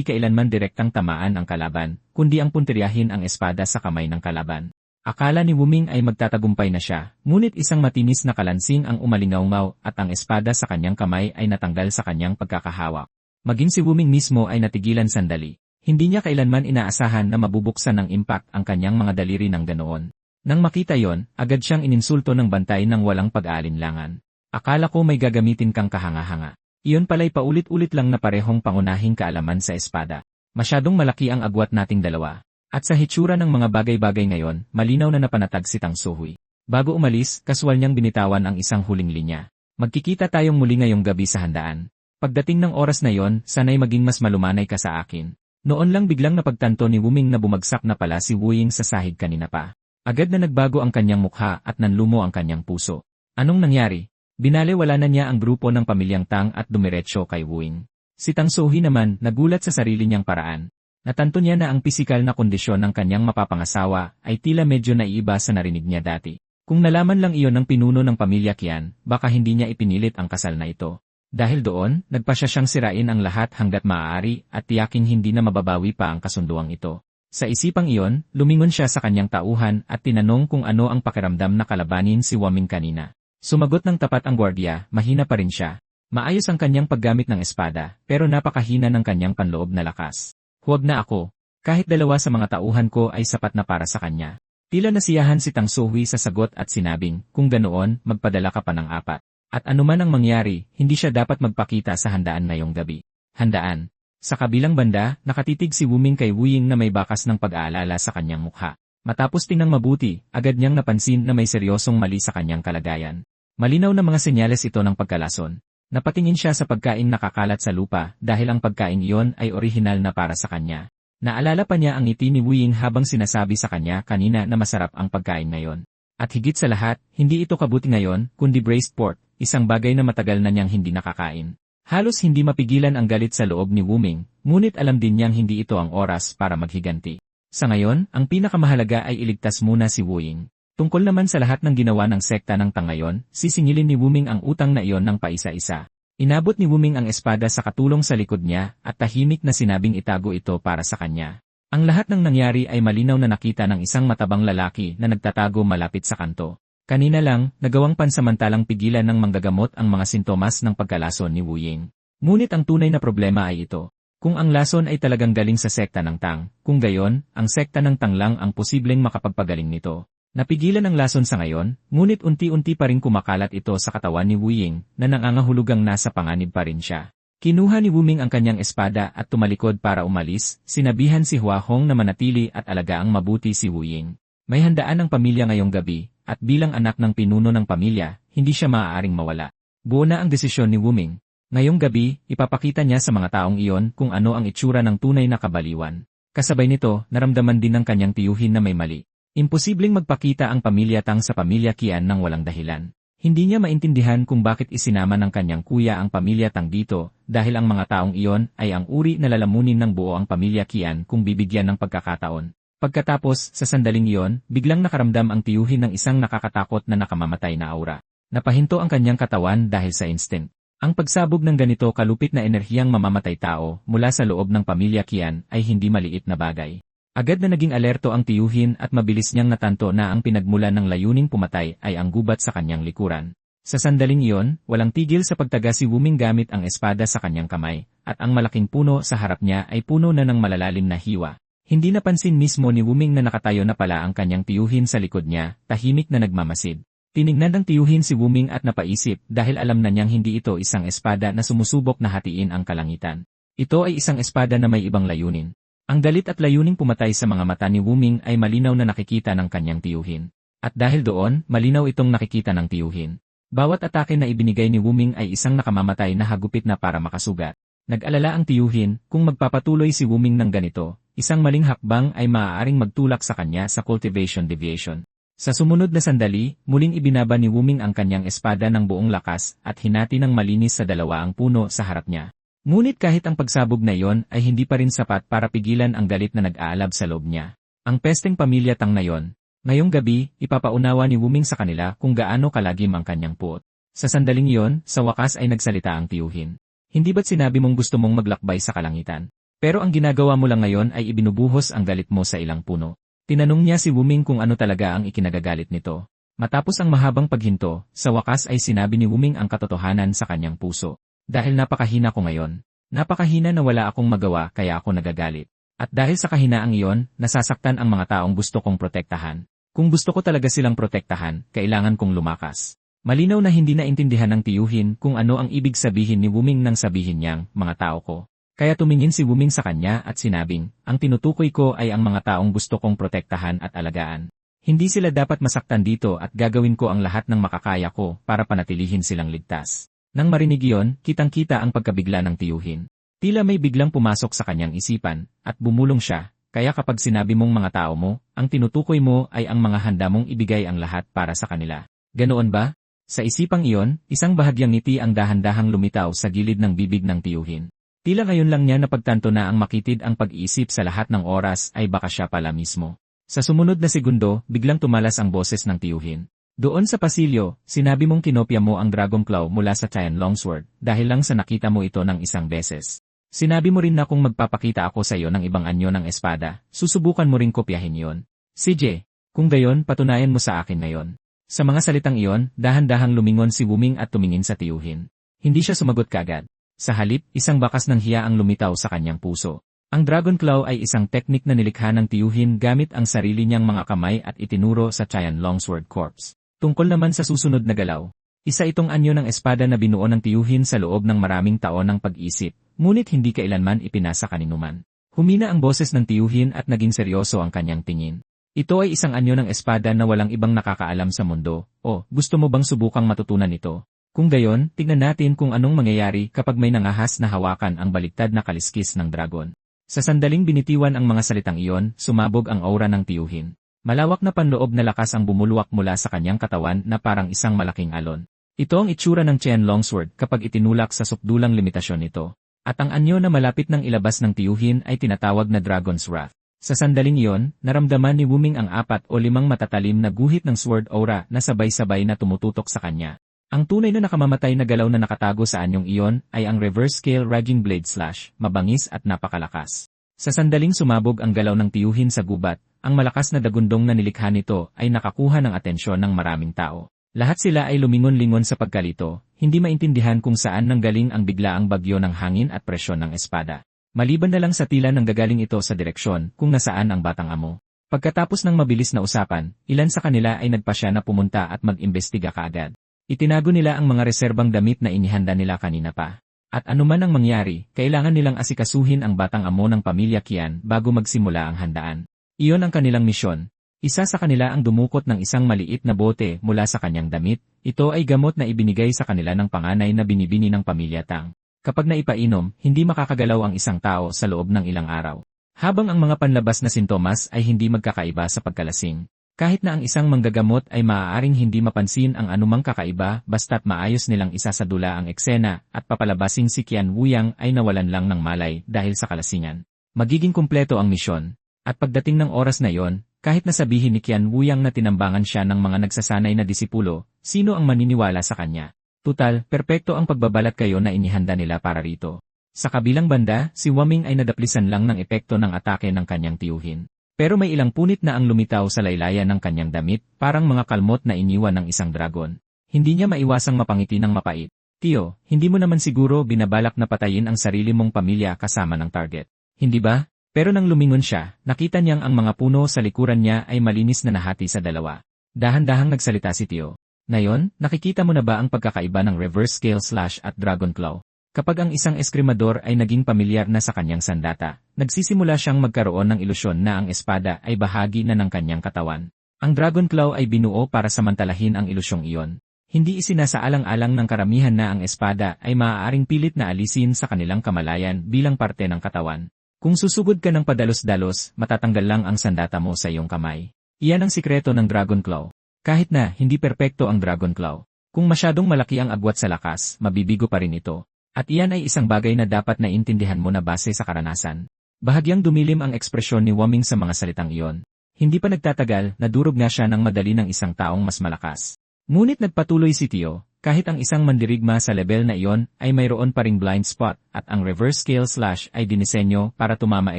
kailanman direktang tamaan ang kalaban, kundi ang puntiryahin ang espada sa kamay ng kalaban. Akala ni Wu Ming ay magtatagumpay na siya, ngunit isang matinis na kalansing ang umalingaw at ang espada sa kanyang kamay ay natanggal sa kanyang pagkakahawak. Maging si Wu Ming mismo ay natigilan sandali. Hindi niya kailanman inaasahan na mabubuksan ng impact ang kanyang mga daliri ng ganoon. Nang makita yon, agad siyang ininsulto ng bantay ng walang pag-aalinlangan. Akala ko may gagamitin kang kahanga-hanga. Iyon pala'y paulit-ulit lang na parehong pangunahing kaalaman sa espada. Masyadong malaki ang agwat nating dalawa. At sa hitsura ng mga bagay-bagay ngayon, malinaw na napanatag si Tang Suhui. Bago umalis, kaswal niyang binitawan ang isang huling linya. Magkikita tayong muli ngayong gabi sa handaan. Pagdating ng oras na yon, sana'y maging mas malumanay ka sa akin. Noon lang biglang napagtanto ni Wu Ming na bumagsak na pala si Wu Ying sa sahig kanina pa. Agad na nagbago ang kanyang mukha at nanlumo ang kanyang puso. Anong nangyari? Binalewala na niya ang grupo ng pamilyang Tang at dumiretso kay Wu Ying. Si Tang Suhui naman, nagulat sa sarili niyang paraan. Natanto niya na ang pisikal na kondisyon ng kanyang mapapangasawa ay tila medyo naiiba sa narinig niya dati. Kung nalaman lang iyon ng pinuno ng pamilya Qian, baka hindi niya ipinilit ang kasal na ito. Dahil doon, nagpasya siyang sirain ang lahat hanggat maaari at tiyaking hindi na mababawi pa ang kasunduang ito. Sa isipang iyon, lumingon siya sa kanyang tauhan at tinanong kung ano ang pakiramdam na kalabanin si Wu Ming kanina. Sumagot ng tapat ang gwardiya, mahina pa rin siya. Maayos ang kanyang paggamit ng espada, pero napakahina ng kanyang panloob na lakas. Huwag na ako. Kahit dalawa sa mga tauhan ko ay sapat na para sa kanya. Tila nasiyahan si Tang Suhui sa sagot at sinabing, kung ganoon, magpadala ka pa ng 4. At anuman ang mangyari, hindi siya dapat magpakita sa handaan ngayong gabi. Handaan. Sa kabilang banda, nakatitig si Wu Ming kay Wu Ying na may bakas ng pag-aalala sa kanyang mukha. Matapos tingnan mabuti, agad niyang napansin na may seryosong mali sa kanyang kalagayan. Malinaw na mga senyales ito ng pagkalason. Napatingin siya sa pagkaing nakakalat sa lupa dahil ang pagkaing iyon ay orihinal na para sa kanya. Naalala pa niya ang ngiti ni Wu Ying habang sinasabi sa kanya kanina na masarap ang pagkain ngayon. At higit sa lahat, hindi ito kabuti ngayon, kundi braised pork, isang bagay na matagal na niyang hindi nakakain. Halos hindi mapigilan ang galit sa loob ni Wu Ming, ngunit alam din niyang hindi ito ang oras para maghiganti. Sa ngayon, ang pinakamahalaga ay iligtas muna si Wu Ying. Tungkol naman sa lahat ng ginawa ng sekta ng Tang ngayon, sisingilin ni Wu Ming ang utang na iyon ng paisa-isa. Inabot ni Wu Ming ang espada sa katulong sa likod niya at tahimik na sinabing itago ito para sa kanya. Ang lahat ng nangyari ay malinaw na nakita ng isang matabang lalaki na nagtatago malapit sa kanto. Kanina lang, nagawang pansamantalang pigilan ng manggagamot ang mga sintomas ng pagkalason ni Wu Ying. Ngunit ang tunay na problema ay ito. Kung ang lason ay talagang galing sa sekta ng Tang, kung gayon, ang sekta ng Tang lang ang posibleng makapagpagaling nito. Napigilan ang lason sa ngayon, ngunit unti-unti pa rin kumakalat ito sa katawan ni Wu Ying na nangangahulugang nasa panganib pa rin siya. Kinuha ni Wu Ming ang kanyang espada at tumalikod para umalis, sinabihan si Hua Hong na manatili at alagaang mabuti si Wu Ying. May handaan ng pamilya ngayong gabi, at bilang anak ng pinuno ng pamilya, hindi siya maaaring mawala. Buo na ang desisyon ni Wu Ming. Ngayong gabi, ipapakita niya sa mga taong iyon kung ano ang itsura ng tunay na kabaliwan. Kasabay nito, naramdaman din ng kanyang tiyuhin na may mali. Imposibleng magpakita ang pamilya Tang sa pamilya Qian ng walang dahilan. Hindi niya maintindihan kung bakit isinama ng kanyang kuya ang pamilya Tang dito, dahil ang mga taong iyon ay ang uri na lalamunin ng buo ang pamilya Qian kung bibigyan ng pagkakataon. Pagkatapos, sa sandaling iyon, biglang nakaramdam ang tiyuhin ng isang nakakatakot na nakamamatay na aura. Napahinto ang kanyang katawan dahil sa instinct. Ang pagsabog ng ganito kalupit na enerhiyang mamamatay tao mula sa loob ng pamilya Qian ay hindi maliit na bagay. Agad na naging alerto ang tiyuhin at mabilis niyang natanto na ang pinagmulan ng layuning pumatay ay ang gubat sa kanyang likuran. Sa sandaling iyon, walang tigil sa pagtaga si Wuming gamit ang espada sa kanyang kamay, at ang malaking puno sa harap niya ay puno na ng malalalim na hiwa. Hindi napansin mismo ni Wuming na nakatayo na pala ang kanyang tiyuhin sa likod niya, tahimik na nagmamasid. Tinignan ng tiyuhin si Wuming at napaisip dahil alam na niyang hindi ito isang espada na sumusubok na hatiin ang kalangitan. Ito ay isang espada na may ibang layunin. Ang galit at layuning pumatay sa mga mata ni Wuming ay malinaw na nakikita ng kanyang tiyuhin. At dahil doon, malinaw itong nakikita ng tiyuhin. Bawat atake na ibinigay ni Wuming ay isang nakamamatay na hagupit na para makasugat. Nag-alala ang tiyuhin, kung magpapatuloy si Wuming ng ganito, isang maling hakbang ay maaaring magtulak sa kanya sa cultivation deviation. Sa sumunod na sandali, muling ibinaba ni Wuming ang kanyang espada ng buong lakas at hinati ng malinis sa dalawa ang puno sa harap niya. Ngunit kahit ang pagsabog na iyon ay hindi pa rin sapat para pigilan ang galit na nag-aalab sa loob niya. Ang pesteng pamilya Tang na yon. Ngayong gabi, ipapaunawa ni Wuming sa kanila kung gaano kalagim ang kanyang puot. Sa sandaling iyon, sa wakas ay nagsalita ang tiyuhin. Hindi ba't sinabi mong gusto mong maglakbay sa kalangitan? Pero ang ginagawa mo lang ngayon ay ibinubuhos ang galit mo sa ilang puno. Tinanong niya si Wuming kung ano talaga ang ikinagagalit nito. Matapos ang mahabang paghinto, sa wakas ay sinabi ni Wuming ang katotohanan sa kanyang puso. Dahil napakahina ko ngayon. Napakahina na wala akong magawa kaya ako nagagalit. At dahil sa kahinaang iyon, nasasaktan ang mga taong gusto kong protektahan. Kung gusto ko talaga silang protektahan, kailangan kong lumakas. Malinaw na hindi naintindihan ng tiyuhin kung ano ang ibig sabihin ni Wuming nang sabihin niyang, mga tao ko. Kaya tumingin si Wuming sa kanya at sinabing, ang tinutukoy ko ay ang mga taong gusto kong protektahan at alagaan. Hindi sila dapat masaktan dito at gagawin ko ang lahat ng makakaya ko para panatilihin silang ligtas. Nang marinig iyon, kitang-kita ang pagkabigla ng tiyuhin. Tila may biglang pumasok sa kanyang isipan, at bumulong siya, kaya kapag sinabi mong mga tao mo, ang tinutukoy mo ay ang mga handa mong ibigay ang lahat para sa kanila. Ganoon ba? Sa isipang iyon, isang bahagyang ngiti ang dahan-dahang lumitaw sa gilid ng bibig ng tiyuhin. Tila ngayon lang niya napagtanto na ang makitid ang pag-iisip sa lahat ng oras ay baka siya pala mismo. Sa sumunod na segundo, biglang tumalas ang boses ng tiyuhin. Doon sa pasilyo, sinabi mong kinopya mo ang Dragon Claw mula sa Tian Longsword dahil lang sa nakita mo ito ng isang beses. Sinabi mo rin na kung magpapakita ako sa iyo ng ibang anyo ng espada, susubukan mo ring kopyahin yon. CJ, kung gayon patunayan mo sa akin ngayon. Sa mga salitang iyon, dahan-dahang lumingon si Wuming at tumingin sa tiyuhin. Hindi siya sumagot kaagad. Sa halip, isang bakas ng hiya ang lumitaw sa kanyang puso. Ang Dragon Claw ay isang teknik na nilikha ng tiyuhin gamit ang sarili niyang mga kamay at itinuro sa Tian Longsword Corps. Tungkol naman sa susunod na galaw, isa itong anyo ng espada na binuo ng tiyuhin sa loob ng maraming taon ng pag-isip, ngunit hindi kailanman ipinasa kaninuman. Humina ang boses ng tiyuhin at naging seryoso ang kanyang tingin. Ito ay isang anyo ng espada na walang ibang nakakaalam sa mundo, o gusto mo bang subukang matutunan ito? Kung gayon, tignan natin kung anong mangyayari kapag may nangahas na hawakan ang baliktad na kaliskis ng dragon. Sa sandaling binitiwan ang mga salitang iyon, sumabog ang aura ng tiyuhin. Malawak na panloob na lakas ang bumulwak mula sa kanyang katawan na parang isang malaking alon. Ito ang itsura ng Tian Longsword kapag itinulak sa sukdulang limitasyon nito. At ang anyo na malapit ng ilabas ng tiyuhin ay tinatawag na Dragon's Wrath. Sa sandaling iyon, naramdaman ni Wuming ang 4 o 5 matatalim na guhit ng sword aura na sabay-sabay na tumututok sa kanya. Ang tunay na nakamamatay na galaw na nakatago sa anyong iyon ay ang Reverse Scale Raging Blade Slash, mabangis at napakalakas. Sa sandaling sumabog ang galaw ng tiyuhin sa gubat, ang malakas na dagundong na nilikha nito ay nakakuha ng atensyon ng maraming tao. Lahat sila ay lumingon-lingon sa pagkalito, hindi maintindihan kung saan nanggaling ang biglaang bagyo ng hangin at presyon ng espada. Maliban na lang sa tila nang gagaling ito sa direksyon kung nasaan ang batang amo. Pagkatapos ng mabilis na usapan, ilan sa kanila ay nagpasya na pumunta at mag-imbestiga kaagad. Itinago nila ang mga reserbang damit na inihanda nila kanina pa. At anuman ang mangyari, kailangan nilang asikasuhin ang batang amo ng pamilya Qian bago magsimula ang handaan. Iyon ang kanilang misyon. Isa sa kanila ang dumukot ng isang maliit na bote mula sa kanyang damit. Ito ay gamot na ibinigay sa kanila ng panganay na binibini ng pamilya Tang. Kapag naipainom, hindi makakagalaw ang isang tao sa loob ng ilang araw. Habang ang mga panlabas na sintomas ay hindi magkakaiba sa pagkalasing. Kahit na ang isang manggagamot ay maaaring hindi mapansin ang anumang kakaiba basta't maayos nilang isasadula ang eksena at papalabasing si Qian Wuyang ay nawalan lang ng malay dahil sa kalasingan. Magiging kumpleto ang misyon. At pagdating ng oras na yon, kahit na sabihin ni Qian Wuyang na tinambangan siya ng mga nagsasanay na disipulo, sino ang maniniwala sa kanya? Tutal, perpekto ang pagbabalat kayo na inihanda nila para rito. Sa kabilang banda, si Wuming ay nadaplisan lang ng epekto ng atake ng kanyang tiyuhin. Pero may ilang punit na ang lumitaw sa laylayan ng kanyang damit, parang mga kalmot na iniwan ng isang dragon. Hindi niya maiwasang mapangiti ng mapait. Tio, hindi mo naman siguro binabalak na patayin ang sarili mong pamilya kasama ng target. Hindi ba? Pero nang lumingon siya, nakita niyang ang mga puno sa likuran niya ay malinis na nahati sa dalawa. Dahan-dahang nagsalita si Tio. Ngayon, nakikita mo na ba ang pagkakaiba ng reverse scale slash at dragon claw? Kapag ang isang eskrimador ay naging pamilyar na sa kanyang sandata, nagsisimula siyang magkaroon ng ilusyon na ang espada ay bahagi na ng kanyang katawan. Ang dragon claw ay binuo para samantalahin ang ilusyong iyon. Hindi isinasaalang-alang ng karamihan na ang espada ay maaaring pilit na alisin sa kanilang kamalayan bilang parte ng katawan. Kung susugod ka ng padalos-dalos, matatanggal lang ang sandata mo sa iyong kamay. Iyan ang sikreto ng dragon claw. Kahit na hindi perpekto ang dragon claw, kung masyadong malaki ang agwat sa lakas, mabibigo pa rin ito. At iyan ay isang bagay na dapat naintindihan mo na base sa karanasan. Bahagyang dumilim ang ekspresyon ni Waming sa mga salitang iyon. Hindi pa nagtatagal, nadurog na siya ng madali ng isang taong mas malakas. Ngunit nagpatuloy si Tio, kahit ang isang mandirigma sa level na iyon ay mayroon pa ring blind spot at ang reverse scale slash ay dinisenyo para tumama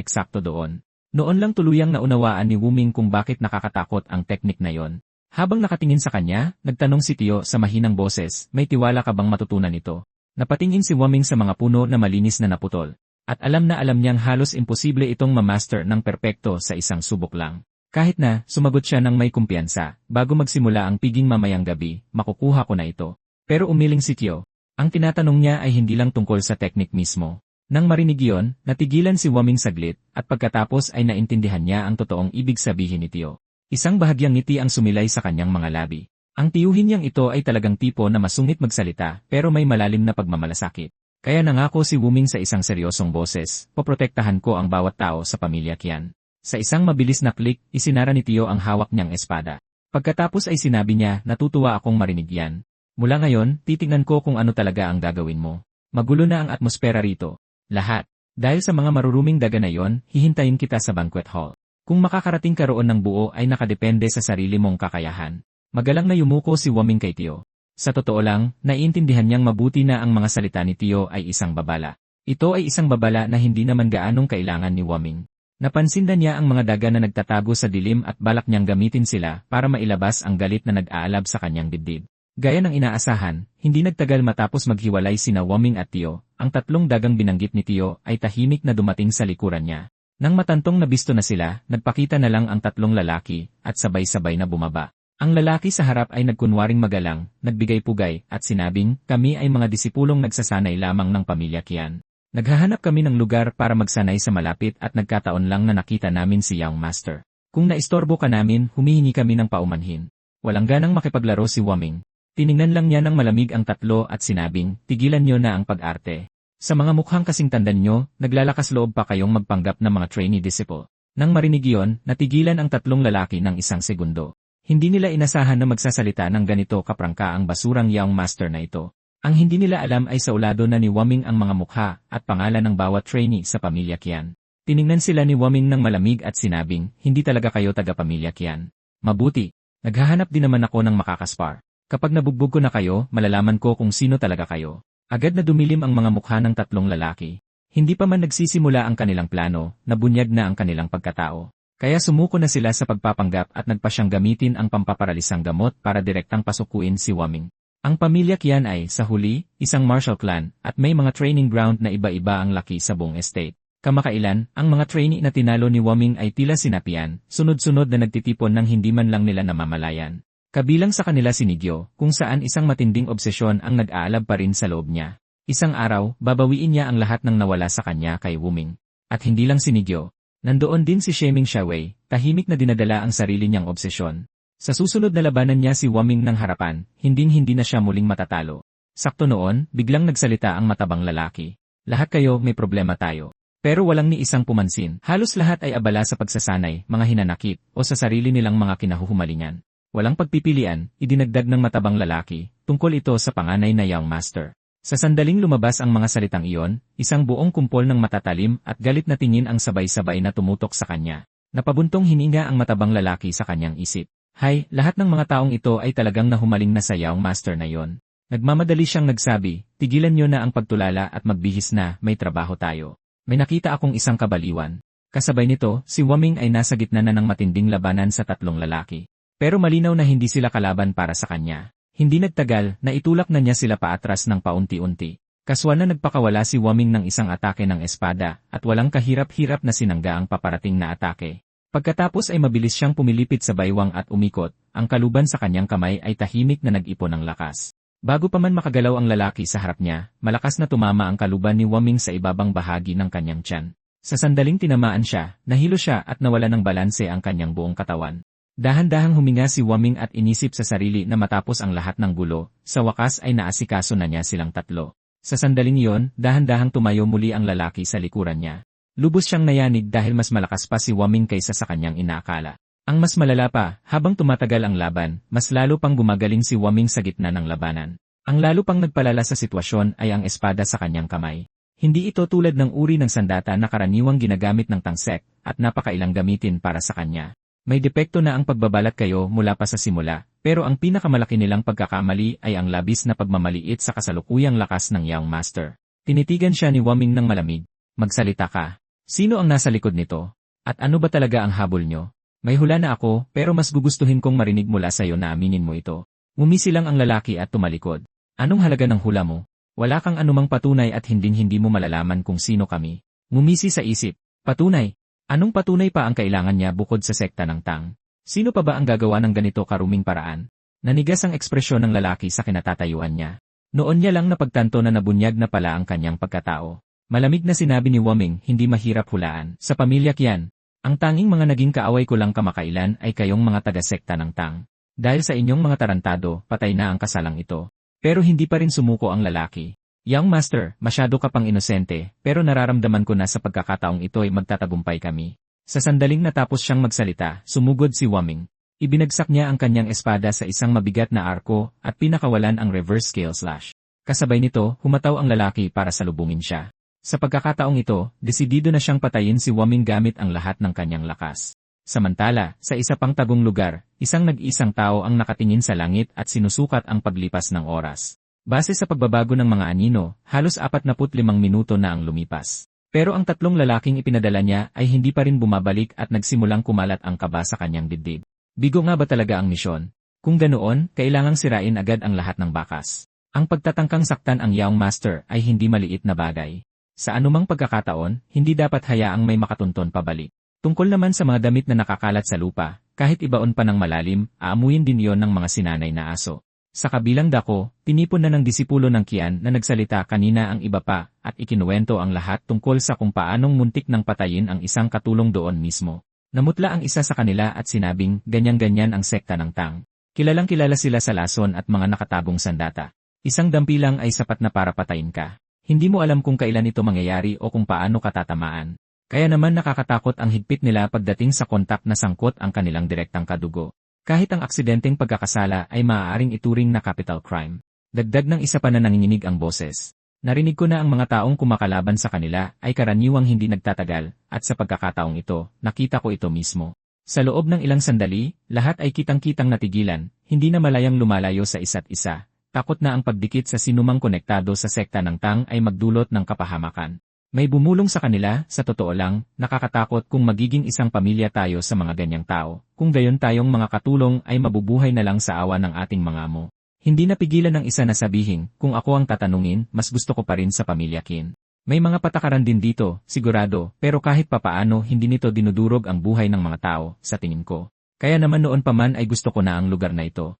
eksakto doon. Noon lang tuluyang naunawaan ni Wuming kung bakit nakakatakot ang teknik na iyon. Habang nakatingin sa kanya, nagtanong si Tio sa mahinang boses, may tiwala ka bang matutunan ito? Napatingin si Waming sa mga puno na malinis na naputol. At alam na alam niyang halos imposible itong mamaster ng perpekto sa isang subok lang. Kahit na, sumagot siya ng may kumpiyansa, bago magsimula ang piging mamayang gabi, makukuha ko na ito. Pero umiling si Tio. Ang tinatanong niya ay hindi lang tungkol sa teknik mismo. Nang marinig iyon, natigilan si Waming saglit, at pagkatapos ay naintindihan niya ang totoong ibig sabihin ni Tio. Isang bahagyang ngiti ang sumilay sa kanyang mga labi. Ang tiyuhin niyang ito ay talagang tipo na masungit magsalita pero may malalim na pagmamalasakit. Kaya nangako si Wuming sa isang seryosong boses, poprotektahan ko ang bawat tao sa pamilya Qian. Sa isang mabilis na click, isinara ni Tio ang hawak niyang espada. Pagkatapos ay sinabi niya, natutuwa akong marinig yan. Mula ngayon, titingnan ko kung ano talaga ang gagawin mo. Magulo na ang atmosfera rito. Lahat. Dahil sa mga maruruming daga na yon, hihintayin kita sa banquet hall. Kung makakarating ka roon ng buo ay nakadepende sa sarili mong kakayahan. Magalang na yumuko si Waming kay Tio. Sa totoo lang, naiintindihan niyang mabuti na ang mga salita ni Tio ay isang babala. Ito ay isang babala na hindi naman gaanong kailangan ni Waming. Napansin na niya ang mga daga na nagtatago sa dilim at balak niyang gamitin sila para mailabas ang galit na nag-aalab sa kanyang dibdib. Gaya ng inaasahan, hindi nagtagal matapos maghiwalay sina Waming at Tio, ang tatlong dagang binanggit ni Tio ay tahimik na dumating sa likuran niya. Nang matantong nabisto na sila, nagpakita na lang ang tatlong lalaki at sabay-sabay na bumaba. Ang lalaki sa harap ay nagkunwaring magalang, nagbigay pugay, at sinabing, kami ay mga disipulong nagsasanay lamang ng pamilya Qian. Naghahanap kami ng lugar para magsanay sa malapit at nagkataon lang na nakita namin si Young Master. Kung naistorbo ka namin, humihingi kami ng paumanhin. Walang ganang makipaglaro si Waming. Tiningnan lang niya ng malamig ang tatlo at sinabing, tigilan niyo na ang pag-arte. Sa mga mukhang kasing tandaan niyo, naglalakas loob pa kayong magpanggap ng mga trainee disciple. Nang marinig iyon, natigilan ang tatlong lalaki ng isang segundo. Hindi nila inasahan na magsasalita ng ganito kaprangka ang basurang Young Master na ito. Ang hindi nila alam ay saulado na ni Waming ang mga mukha at pangalan ng bawat trainee sa pamilya Qian. Tiningnan sila ni Waming ng malamig at sinabing, hindi talaga kayo taga-pamilya Qian. Mabuti. Naghahanap din naman ako ng makakaspar. Kapag nabugbog ko na kayo, malalaman ko kung sino talaga kayo. Agad na dumilim ang mga mukha ng tatlong lalaki. Hindi pa man nagsisimula ang kanilang plano, nabunyag na ang kanilang pagkatao. Kaya sumuko na sila sa pagpapanggap at nagpa siyang gamitin ang pampaparalisang gamot para direktang pasukuin si Waming. Ang pamilya Qian ay, sa huli, isang martial clan at may mga training ground na iba-iba ang laki sa buong estate. Kamakailan, ang mga trainee na tinalo ni Waming ay tila sinapian, sunod-sunod na nagtitipon ng hindi man lang nila namamalayan. Kabilang sa kanila si Nigyo, kung saan isang matinding obsesyon ang nag-aalab pa rin sa loob niya. Isang araw, babawiin niya ang lahat ng nawala sa kanya kay Wuming. At hindi lang si Nigyo. Nandoon din si Sheming Xiaowei, tahimik na dinadala ang sarili niyang obsesyon. Sa susunod na labanan niya si Waming ng harapan, hinding-hindi na siya muling matatalo. Sakto noon, biglang nagsalita ang matabang lalaki. Lahat kayo may problema tayo. Pero walang ni isang pumansin. Halos lahat ay abala sa pagsasanay, mga hinanakit, o sa sarili nilang mga kinahuhumalingan. Walang pagpipilian, idinagdag ng matabang lalaki, tungkol ito sa panganay na Young Master. Sa sandaling lumabas ang mga salitang iyon, isang buong kumpol ng matatalim at galit na tingin ang sabay-sabay na tumutok sa kanya. Napabuntong hininga ang matabang lalaki sa kanyang isip. Hay, lahat ng mga taong ito ay talagang nahumaling na sa Young Master na yon. Nagmamadali siyang nagsabi, tigilan niyo na ang pagtulala at magbihis na, may trabaho tayo. May nakita akong isang kabaliwan. Kasabay nito, si Waming ay nasa gitna na ng matinding labanan sa tatlong lalaki. Pero malinaw na hindi sila kalaban para sa kanya. Hindi nagtagal, naitulak na niya sila paatras ng paunti-unti. Kaswal na nagpakawala si Waming ng isang atake ng espada, at walang kahirap-hirap na sinangga ang paparating na atake. Pagkatapos ay mabilis siyang pumilipit sa baywang at umikot, ang kaluban sa kanyang kamay ay tahimik na nag-ipon ng lakas. Bago pa man makagalaw ang lalaki sa harap niya, malakas na tumama ang kaluban ni Waming sa ibabang bahagi ng kanyang tiyan. Sa sandaling tinamaan siya, nahilo siya at nawala ng balanse ang kanyang buong katawan. Dahan-dahang huminga si Waming at inisip sa sarili na matapos ang lahat ng gulo, sa wakas ay naasikaso na niya silang tatlo. Sa sandaling iyon, dahan-dahang tumayo muli ang lalaki sa likuran niya. Lubos siyang nayanig dahil mas malakas pa si Waming kaysa sa kanyang inaakala. Ang mas malala pa, habang tumatagal ang laban, mas lalo pang gumagaling si Waming sa gitna ng labanan. Ang lalo pang nagpalala sa sitwasyon ay ang espada sa kanyang kamay. Hindi ito tulad ng uri ng sandata na karaniwang ginagamit ng tangsek at napakailang gamitin para sa kanya. May depekto na ang pagbabalat kayo mula pa sa simula, pero ang pinakamalaki nilang pagkakamali ay ang labis na pagmamaliit sa kasalukuyang lakas ng Young Master. Tinitigan siya ni Waming ng malamig. Magsalita ka. Sino ang nasa likod nito? At ano ba talaga ang habol nyo? May hula na ako, pero mas gugustuhin kong marinig mula sa iyo na aminin mo ito. Ngumisi lang ang lalaki at tumalikod. Anong halaga ng hula mo? Wala kang anumang patunay at hinding-hindi mo malalaman kung sino kami. Ngumisi sa isip. Patunay? Anong patunay pa ang kailangan niya bukod sa sekta ng Tang? Sino pa ba ang gagawa ng ganito karuming paraan? Nanigas ang ekspresyon ng lalaki sa kinatatayuan niya. Noon niya lang napagtanto na nabunyag na pala ang kanyang pagkatao. Malamig na sinabi ni Waming, hindi mahirap hulaan. Sa pamilya Qian, ang tanging mga naging kaaway ko lang kamakailan ay kayong mga taga-sekta ng Tang. Dahil sa inyong mga tarantado, patay na ang kasalang ito. Pero hindi pa rin sumuko ang lalaki. Young Master, masyado ka pang inosente, pero nararamdaman ko na sa pagkakataong ito ay magtatagumpay kami. Sa sandaling natapos siyang magsalita, sumugod si Waming. Ibinagsak niya ang kanyang espada sa isang mabigat na arko at pinakawalan ang reverse scale slash. Kasabay nito, humataw ang lalaki para salubungin siya. Sa pagkakataong ito, desidido na siyang patayin si Waming gamit ang lahat ng kanyang lakas. Samantala, sa isa pang tagong lugar, isang nag-iisang tao ang nakatingin sa langit at sinusukat ang paglipas ng oras. Base sa pagbabago ng mga anino, halos 45 minuto na ang lumipas. Pero ang tatlong lalaking ipinadala niya ay hindi pa rin bumabalik at nagsimulang kumalat ang kaba sa kanyang dibdib. Bigo nga ba talaga ang misyon? Kung ganoon, kailangang sirain agad ang lahat ng bakas. Ang pagtatangkang saktan ang Young Master ay hindi maliit na bagay. Sa anumang pagkakataon, hindi dapat hayaang may makatunton pabalik. Tungkol naman sa mga damit na nakakalat sa lupa, kahit ibaon pa ng malalim, aamuyin din iyon ng mga sinanay na aso. Sa kabilang dako, tinipon na ng disipulo ng Qian na nagsalita kanina ang iba pa, at ikinuwento ang lahat tungkol sa kung paanong muntik nang patayin ang isang katulong doon mismo. Namutla ang isa sa kanila at sinabing, ganyan-ganyan ang sekta ng Tang. Kilalang kilala sila sa lason at mga nakatagong sandata. Isang dampi lang ay sapat na para patayin ka. Hindi mo alam kung kailan ito mangyayari o kung paano katatamaan. Kaya naman nakakatakot ang higpit nila pagdating sa kontak na sangkot ang kanilang direktang kadugo. Kahit ang aksidenteng pagkakasala ay maaaring ituring na capital crime. Dagdag ng isa pa na nanginginig ang boses. Narinig ko na ang mga taong kumakalaban sa kanila ay karaniwang hindi nagtatagal, at sa pagkakataong ito, nakita ko ito mismo. Sa loob ng ilang sandali, lahat ay kitang-kitang natigilan, hindi na malayang lumalayo sa isa't isa. Takot na ang pagdikit sa sinumang konektado sa sekta ng Tang ay magdulot ng kapahamakan. May bumulong sa kanila, sa totoo lang, nakakatakot kung magiging isang pamilya tayo sa mga ganyang tao, kung gayon tayong mga katulong ay mabubuhay na lang sa awa ng ating mga amo. Hindi napigilan ng isa na sabihin, kung ako ang tatanungin, mas gusto ko pa rin sa pamilya Qin. May mga patakaran din dito, sigurado, pero kahit papaano hindi nito dinudurog ang buhay ng mga tao, sa tingin ko. Kaya naman noon pa man ay gusto ko na ang lugar na ito.